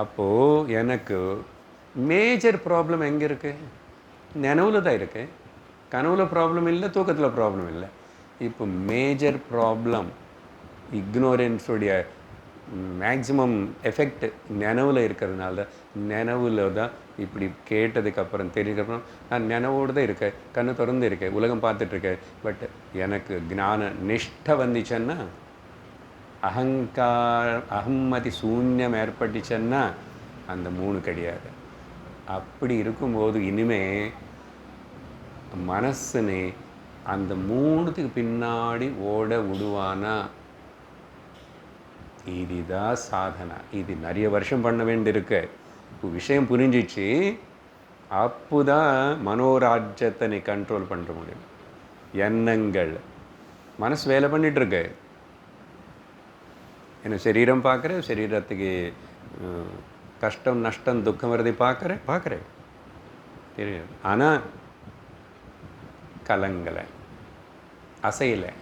அப்போது எனக்கு மேஜர் ப்ராப்ளம் எங்கே இருக்குது? நினைவில் தான் இருக்குது. கனவுல ப்ராப்ளம் இல்லை, தூக்கத்தில் ப்ராப்ளம் இல்லை. இப்போ மேஜர் ப்ராப்ளம் இக்னோரன்ஸுடைய மேக்ஸிமம் எஃபெக்ட் நினைவில் இருக்கிறதுனால தான். நினைவில் தான் இப்படி கேட்டதுக்கப்புறம் தெரிஞ்சதுக்கப்புறம் நான் நினைவோடு தான் இருக்கேன், கண்ணு திறந்து இருக்கேன், உலகம் பார்த்துட்ருக்கேன். பட் எனக்கு ஞான நிஷ்டை வந்துச்சுன்னா, அகம்மதி சூன்யம் ஏற்பட்டுச்சுன்னா அந்த மூணு கிடையாது. அப்படி இருக்கும்போது இனிமே மனசுனே அந்த மூணுத்துக்கு பின்னாடி ஓட விடுவானா? இதுதான் சாதனை. இது நிறைய வருஷம் பண்ண வேண்டியிருக்கு. இப்போ விஷயம் புரிஞ்சிச்சு, அப்போதான் மனோராஜ்யத்தை நீ கண்ட்ரோல் பண்ண முடியும். எண்ணங்கள் மனசு வேலை பண்ணிகிட்ருக்கு. என்ன சரீரம் பார்க்குற, சரீரத்துக்கு கஷ்டம் நஷ்டம் துக்கம் வரதை பார்க்குறேன் தெரியும். ஆனால் கலங்கலை, அசையலை.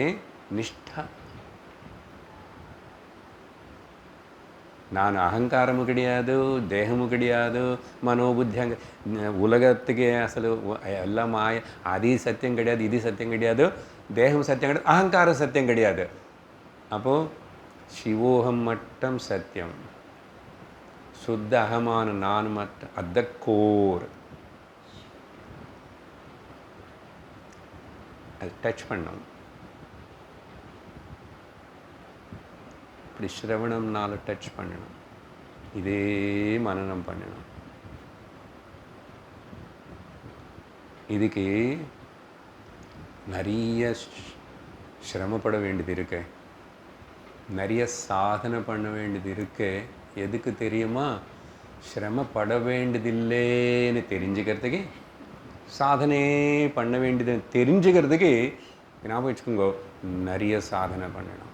ஏன்? நிஷ்டா. நான் அகங்காரமும் கிடையாது, தேகமும் கிடையாது, மனோபுத்தி உலகத்துக்கு அசలు எல்லாம் மாய. அது சத்தியம் கிடையாது, இது சத்தியம் கிடையாது, தேகம் சத்தியம் கிடையாது, அகங்காரம் சத்தியம் கிடையாது. அப்போது சிவோகம் மட்டும் சத்தியம், சுத்த அகமான நான் மட்டும், அத கோர். அது டச் பண்ணணும். இப்படி ஸ்ரவணம்னால டச் பண்ணணும், இதே மனனம் பண்ணணும். இதுக்கு நிறைய சிரமப்பட வேண்டியது இருக்கு, நிறைய சாதனை பண்ண வேண்டியது இருக்கு. எதுக்கு தெரியுமா? சிரமப்பட வேண்டியதில்லைன்னு தெரிஞ்சுக்கிறதுக்கு, சாதனை பண்ண வேண்டியது தெரிஞ்சுக்கிறதுக்கு ஞாபகம் வச்சுக்கோங்க, நிறைய சாதனை பண்ணணும்.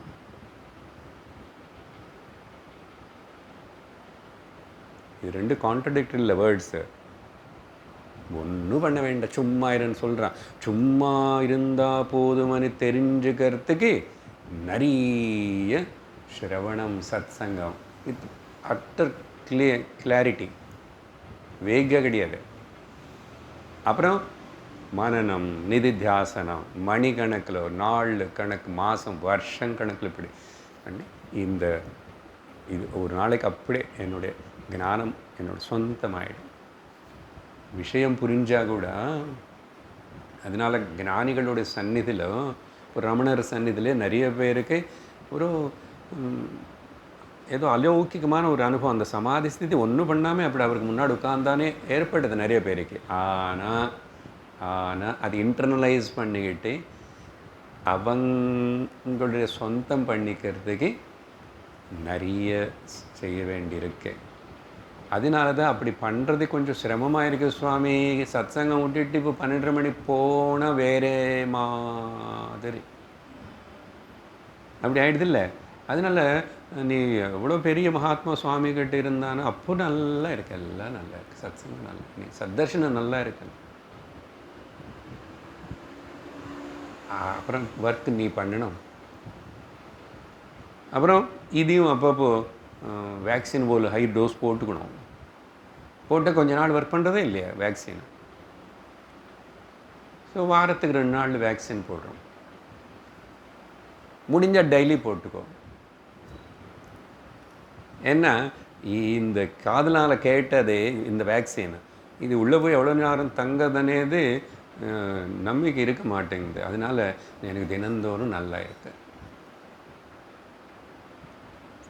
இது ரெண்டு கான்ட்ரடிக்டரி இல்லை வேர்ட்ஸு. ஒன்றும் பண்ண வேண்டாம், சும்மா இருன்னு சொல்கிறான். சும்மா இருந்தால் போதும்னு தெரிஞ்சுக்கிறதுக்கு நிறைய ஸ்ரவணம், சத் சங்கம், வித் அட்டர் கிளாரிட்டி, வேக கிடையாது. அப்புறம் மனநம், நிதித்தியாசனம், மணிக்கணக்கில், நாள் கணக்கு, மாதம், வருஷம் கணக்கில் இப்படி பண்ணி இந்த இது ஒரு நாளைக்கு அப்படியே என்னுடைய ஞானம் என்னோட சொந்தமாயிடும். விஷயம் புரிஞ்சால் கூட, அதனால் ஞானிகளுடைய சந்நிதியில், ஒரு ரமணர் சந்நிதியில் நிறைய பேருக்கு ஒரு ஏதோ அலௌகிகமான ஒரு அனுபவம். அந்த சமாதி ஸ்திதி ஒன்றும் பண்ணாமல் அப்படி அவருக்கு முன்னாடி உட்கார்ந்தானே ஏற்பட்டது நிறைய பேருக்கு. ஆனால் ஆனால் அது இன்டர்னலைஸ் பண்ணிக்கிட்டு அவங்களுடைய சொந்தம் பண்ணிக்கிறதுக்கு நிறைய செய்ய வேண்டியிருக்கு. அதனால தான் அப்படி பண்ணுறது கொஞ்சம் சிரமமாக இருக்குது சுவாமி. சத்சங்கம் விட்டுட்டு இப்போ 12 மணி போனால் வேறே மாதிரி அப்படி ஆகிடுதில்ல. அதனால் நீ எவ்வளோ பெரிய மகாத்மா சுவாமி கிட்ட இருந்தானோ அப்போ நல்லா இருக்கு, எல்லாம் நல்லா இருக்குது, சத்சங்கம் நல்லா, நீ சத்தர்ஷனம் நல்லா இருக்கு. அப்புறம் ஒர்க் நீ பண்ணணும். அப்புறம் இதையும் அப்பப்போ வேக்சின் போல் ஹை டோஸ் போட்டுக்கணும். போட்டு கொஞ்ச நாள் ஒர்க் பண்ணுறதே இல்லையா வேக்சின். ஸோ வாரத்துக்கு 2 நாள் வேக்சின் போடுறோம். முடிஞ்சால் டெய்லி போட்டுக்கோ. ஏன்னா இந்த காதலால் கேட்டதே இந்த வேக்சின் இது உள்ளே போய் எவ்வளோ நேரம் தங்கதனேது நம்பிக்கை இருக்க மாட்டேங்குது. அதனால் எனக்கு தினந்தோறும் நல்லா இருக்கு,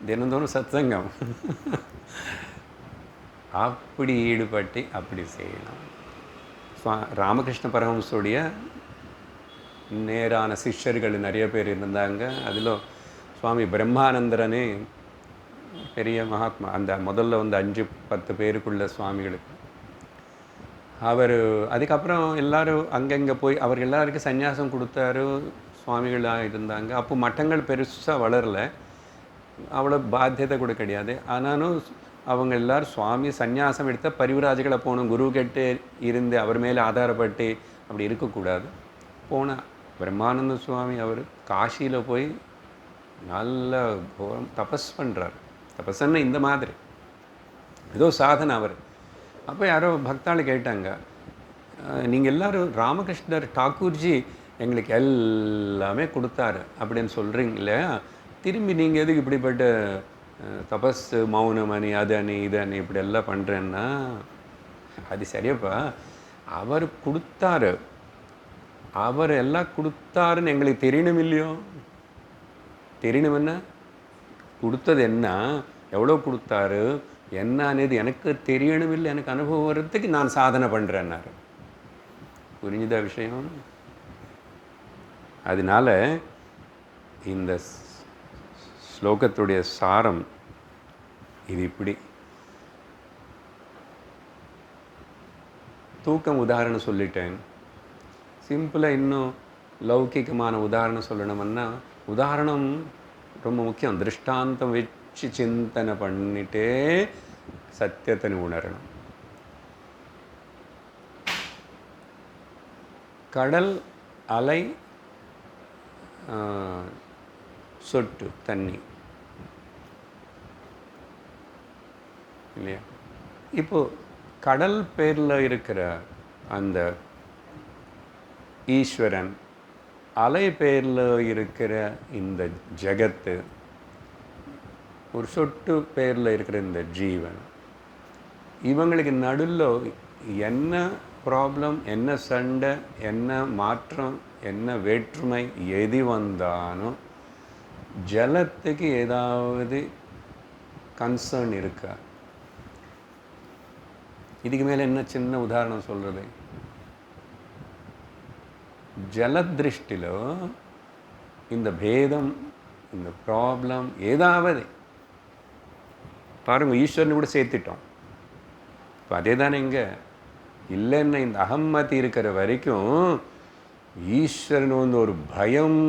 தினந்தோறும் சத்சங்கம் அப்படி ஈடுபட்டு அப்படி செய்யலாம். ராமகிருஷ்ண பரமஹம்சோடைய நேரான சிஷ்யர்கள் நிறைய பேர் இருந்தாங்க. அதில் சுவாமி பிரம்மானந்தரனே பெரிய மகாத்மா. அந்த முதல்ல வந்து 5-10 பேருக்குள்ள சுவாமிகளுக்கு அவர் அதுக்கப்புறம் எல்லோரும் அங்கங்கே போய் அவர் எல்லாருக்கும் சந்நியாசம் கொடுத்தாரு, சுவாமிகளாக இருந்தாங்க. அப்போ மட்டங்கள் பெருசாக வளரலை, அவ்வளோ பாத்தியத்தை கூட கிடையாது. ஆனாலும் அவங்க எல்லோரும் சுவாமி சந்நியாசம் எடுத்த பரிவராஜிகளை போகணும், குரு கிட்டே இருந்து அவர் மேலே ஆதாரப்பட்டு அப்படி இருக்கக்கூடாது. போனால் பிரம்மானந்த சுவாமி அவர் காசியில் போய் நல்ல தபஸ் பண்ணுறார். தபஸ்ன்னு இந்த மாதிரி ஏதோ சாதனை அவர். அப்போ யாரோ பக்தாள் கேட்டாங்க, நீங்கள் எல்லோரும் ராமகிருஷ்ணர் டாக்கூர்ஜி எங்களுக்கு எல்லாமே கொடுத்தாரு அப்படின்னு சொல்கிறீங்க இல்லையா, திரும்பி நீங்கள் எதுக்கு இப்படிப்பட்ட தபஸ் மௌனம் அணி அது அணி இது அணி இப்படி எல்லாம் பண்ணுறேன்னா, அது சரியப்பா, அவர் கொடுத்தாரு, அவர் எல்லாம் கொடுத்தாருன்னு எங்களுக்கு தெரியணும் இல்லையோ. தெரியணும்னா கொடுத்தது என்ன, எவ்வளோ கொடுத்தாரு என்ன అనేది எனக்கு தெரியணும் இல்லை, எனக்கு அனுபவம் வர்றதுக்கு நான் சாதனை பண்ணுறேன்னாரு. புரிஞ்சுதா விஷயம்? அதனால இந்த ஸ்லோகத்துடைய சாரம் இது. இப்படி தூக்கம் உதாரணம் சொல்லிட்டேன். சிம்பிளாக இன்னும் லௌகிகமான உதாரணம் சொல்லணும்னா, உதாரணம் ரொம்ப முக்கியம். திருஷ்டாந்தம் வச்சு சிந்தனை பண்ணிட்டே சத்தியத்தை உணரணும். கடல் அலை சொட்டு தண்ணி இல்லையா. இப்போது கடல் பேரில் இருக்கிற அந்த ஈஸ்வரன், அலை பேரில் இருக்கிற இந்த ஜகத்து, ஒரு சொட்டு பேரில் இருக்கிற இந்த ஜீவன், இவங்களுக்கு நடுவில் என்ன ப்ராப்ளம், என்ன சண்டை, என்ன மாற்றம், என்ன வேற்றுமை எது வந்தாலும் ஜலத்துக்கு ஏதாவது கன்சர்ன் இருக்கா? இதுக்கு மேலே என்ன சின்ன உதாரணம் சொல்கிறது? ஜலதிருஷ்டிலோ இந்த பேதம், இந்த ப்ராப்ளம் ஏதாவது பாருங்கள், ஈஸ்வரனை கூட சேர்த்துட்டோம். இப்போ அதே தானே இங்கே இல்லைன்னா இந்த அகம்மதி இருக்கிற வரைக்கும் ஈஸ்வரன் வந்து ஒரு பயம்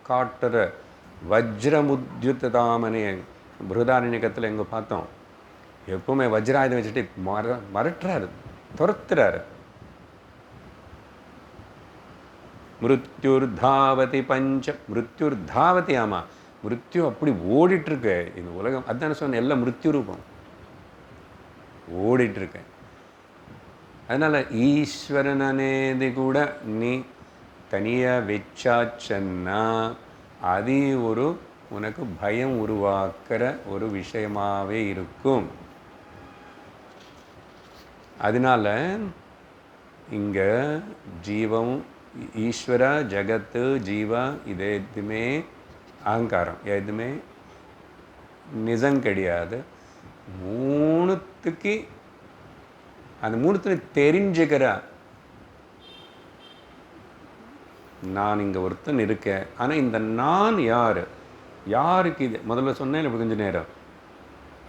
காட்டுற வஜ்ரமுத்யுதாமனே பிருதாரண்யகத்தில் எங்கே பார்த்தோம், எப்பவுமே வஜ்ராயுதம் வச்சுட்டு மறட்டுறாரு, துரத்துறாரு. மிருத்யுர்தாவதி மிருத்யுர்தாவதி. ஆமாம், மிருத்யு அப்படி ஓடிட்டுருக்கு இந்த உலகம். அதுதானே சொன்ன, எல்லாம் மிருத்யு ரூபம் ஓடிட்டுருக்கேன். அதனால் ஈஸ்வரன் అనేది கூட நீ தனியாக வச்சாச்சன்னா அது ஒரு உனக்கு பயம் உருவாக்குற ஒரு விஷயமாகவே இருக்கும். அதனால் இங்கே ஜீவம், ஈஸ்வர, ஜகத்து, ஜீவா இது எதுவுமே அகங்காரம், எதுவுமே நிஜம் கிடையாது. மூணுத்துக்கு அந்த மூணுத்துல தெரிஞ்சுக்கிற நான் இங்கே ஒருத்தன் இருக்கேன். ஆனால் இந்த நான் யார்? யாருக்கு இது? முதல்ல சொன்னேன் இப்போ கொஞ்சம் நேரம்,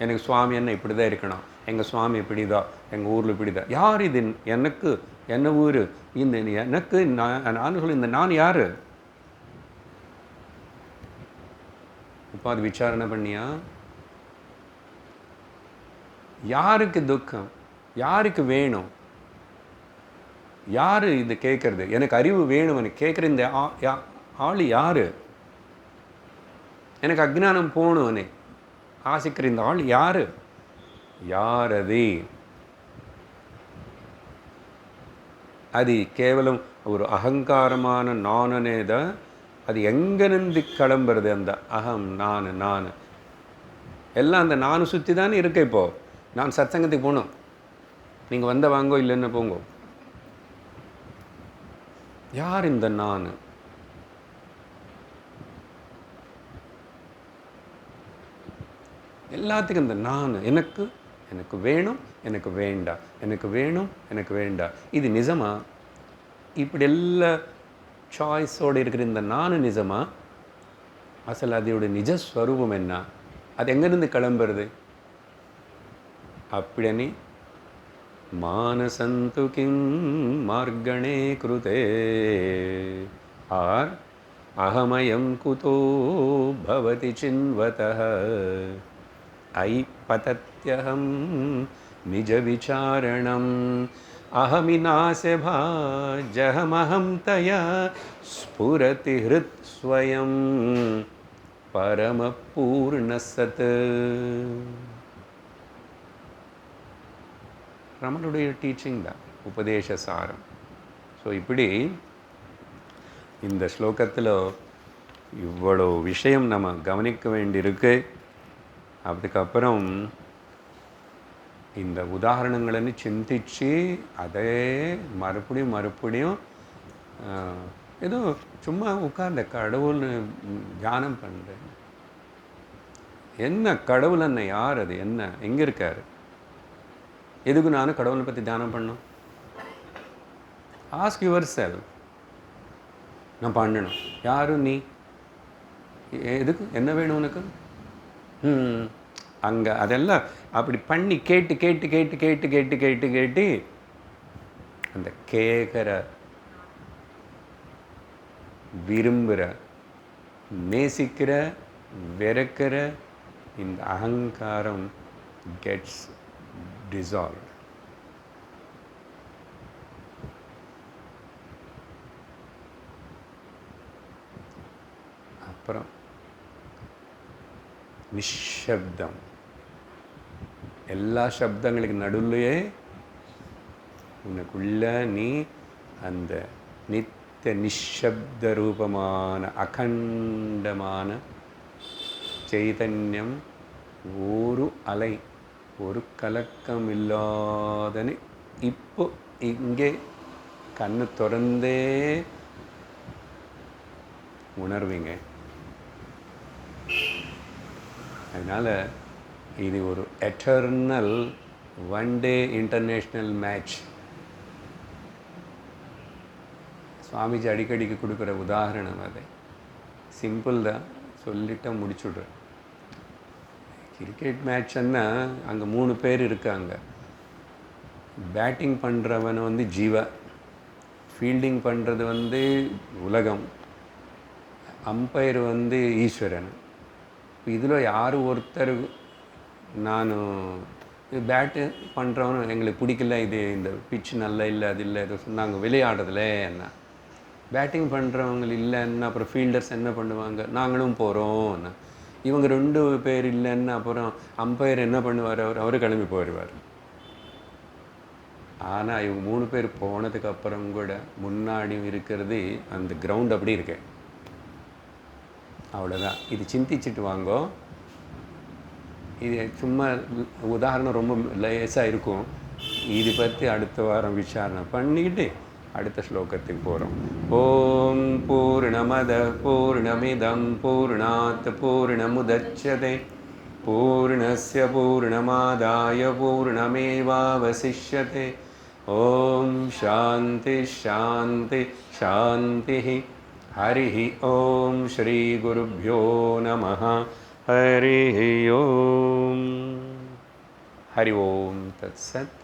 எனக்கு சுவாமி என்ன இப்படி தான் இருக்கணும், எங்கள் சுவாமி இப்படி தான், எங்கள் ஊரில் இப்படி தான். யார் இது? எனக்கு என்ன ஊர்? இந்த எனக்கு நான் சொல்லி இந்த நான் யார்? இப்போ அது விசாரணை பண்ணியா? யாருக்கு துக்கம்? யாருக்கு வேணும்? யார் இது கேட்கறது? எனக்கு அறிவு வேணும்னு கேட்குற இந்த ஆள் யார்? எனக்கு அஜ்ஞானம் போகணும்னு ஆசிக்கிற இந்த ஆள் யார்? யார் அது? அது கேவலம் ஒரு அகங்காரமான நானே தான். அது எங்கேருந்து கிளம்புறது? அந்த அகம், நான் எல்லாம் அந்த நான் சுற்றி தானே இருக்க. இப்போது நான் சத்சங்கத்துக்கு போகணும், நீங்கள் வந்த வாங்கோ, இல்லைன்னு போங்கோ. யார் இந்த நான்? எல்லாத்துக்கும் இந்த நான் எனக்கு எனக்கு வேணும், எனக்கு வேண்டாம், எனக்கு வேணும், எனக்கு வேண்டாம். இது நிஜமா? இப்படி எல்லா சாய்ஸோடு இருக்கிற இந்த நான் நிஜமா? அசல் அதோட நிஜஸ்வரூபம் என்ன? அது எங்கேருந்து கிளம்புறது? அப்படின்னு மானசந்து கிம் மார்கணே கிருதே ஆர் அகமயம் குதோ பவதி சின்வதः ஐ பதத்யஹம் நிஜ விசாரணம் அஹமிநாச பாஜஹமஹம் தயா ஸ்புரதி ஹிருத் ஸ்வயம் பரமபூர்ணசத். ரமணுடைய டீச்சிங் தான் உபதேச சாரம். ஸோ இப்படி இந்த ஸ்லோகத்தில் இவ்வளோ விஷயம் நம்ம கவனிக்க வேண்டியிருக்கு. அதுக்கப்புறம் இந்த உதாரணங்களை சிந்திச்சு அதே மறுபடியும் ஏதோ சும்மா உட்கார்ந்த கடவுள்னு தியானம் பண்ணுறேன். என்ன கடவுள்? என்ன யார்? அது என்ன? எங்கே இருக்கார்? எதுக்கு நானும் கடவுளை பற்றி தியானம் பண்ணணும்? Ask your self. நான் பண்ணணும். யாரும் நீ? எதுக்கு? என்ன வேணும் உனக்கு? அங்கே அதெல்லாம் அப்படி பண்ணி கேட்டு கேட்டு கேட்டு கேட்டு கேட்டு கேட்டு கேட்டு அந்த கேட்குற, விரும்புகிற, நேசிக்கிற, வெறுக்கிற இந்த அகங்காரம் கெட்ஸ் dissolved. அப்புறம் நிஷப்தம். எல்லா சப்தங்களுக்கு நடுவுலையே உனக்குள்ள நீ அந்த நித்திய நிஷப்த ரூபமான அகண்டமான சைதன்யம், ஒரு அலை, ஒரு கலக்கம் இல்லாதன்னு இப்போ இங்கே கண்ணு திறந்தே உணர்வீங்க. அதனால் இது ஒரு eternal one day international match. Swamiji அடிக்கடிக்கு கொடுக்குற உதாரணம் அது. சிம்பிள் தான், சொல்லிட்டு முடிச்சுடுறேன். கிரிக்கெட் மேட்ச்ன்னா அங்கே 3 பேர் இருக்காங்க. பேட்டிங் பண்ணுறவன் ஜீவா, ஃபீல்டிங் பண்ணுறது உலகம், அம்பையர் ஈஸ்வரன். இதில் யார் ஒருத்தர் நான் பேட்டு பண்ணுறவனும் எங்களுக்கு பிடிக்கல, இது இந்த பிட்ச் நல்லா இல்லை, அது இல்லை, ஏதோ சொன்னாங்க விளையாடுறதுல என்ன. பேட்டிங் பண்ணுறவங்க இல்லைன்னா அப்புறம் ஃபீல்டர்ஸ் என்ன பண்ணுவாங்க? நாங்களும் போகிறோம். இவங்க 2 பேர் இல்லைன்னா அப்புறம் அம்பையர் என்ன பண்ணுவார்? அவரு கிளம்பி போயிடுவார். ஆனால் இவங்க 3 பேர் போனதுக்கப்புறம் கூட முன்னாடியும் இருக்கிறது அந்த கிரவுண்ட் அப்படி இருக்கு. அவ்வளோதான். இது சிந்திச்சுட்டு வாங்கோ. இது சும்மா உதாரணம் ரொம்ப லேசாக இருக்கும். இது பற்றி அடுத்த வாரம் விசாரணை பண்ணிக்கிட்டு அடுத்த ஸ்லோகத்துக்கு போகிறோம். ஓம் பூர்ணமத பூர்ணமிதம் பூர்ணாத் பூர்ணமுதச்யதே பூர்ணஸ்ய பூர்ணமாதாய பூர்ணமேவாவசிஷ்யதே. ஓம் சாந்தி ஷாந்தி ஷாந்தி. हरिः ॐ श्रीगुरुभ्यो नमः हरिः ॐ हरि ओम तत्सत्।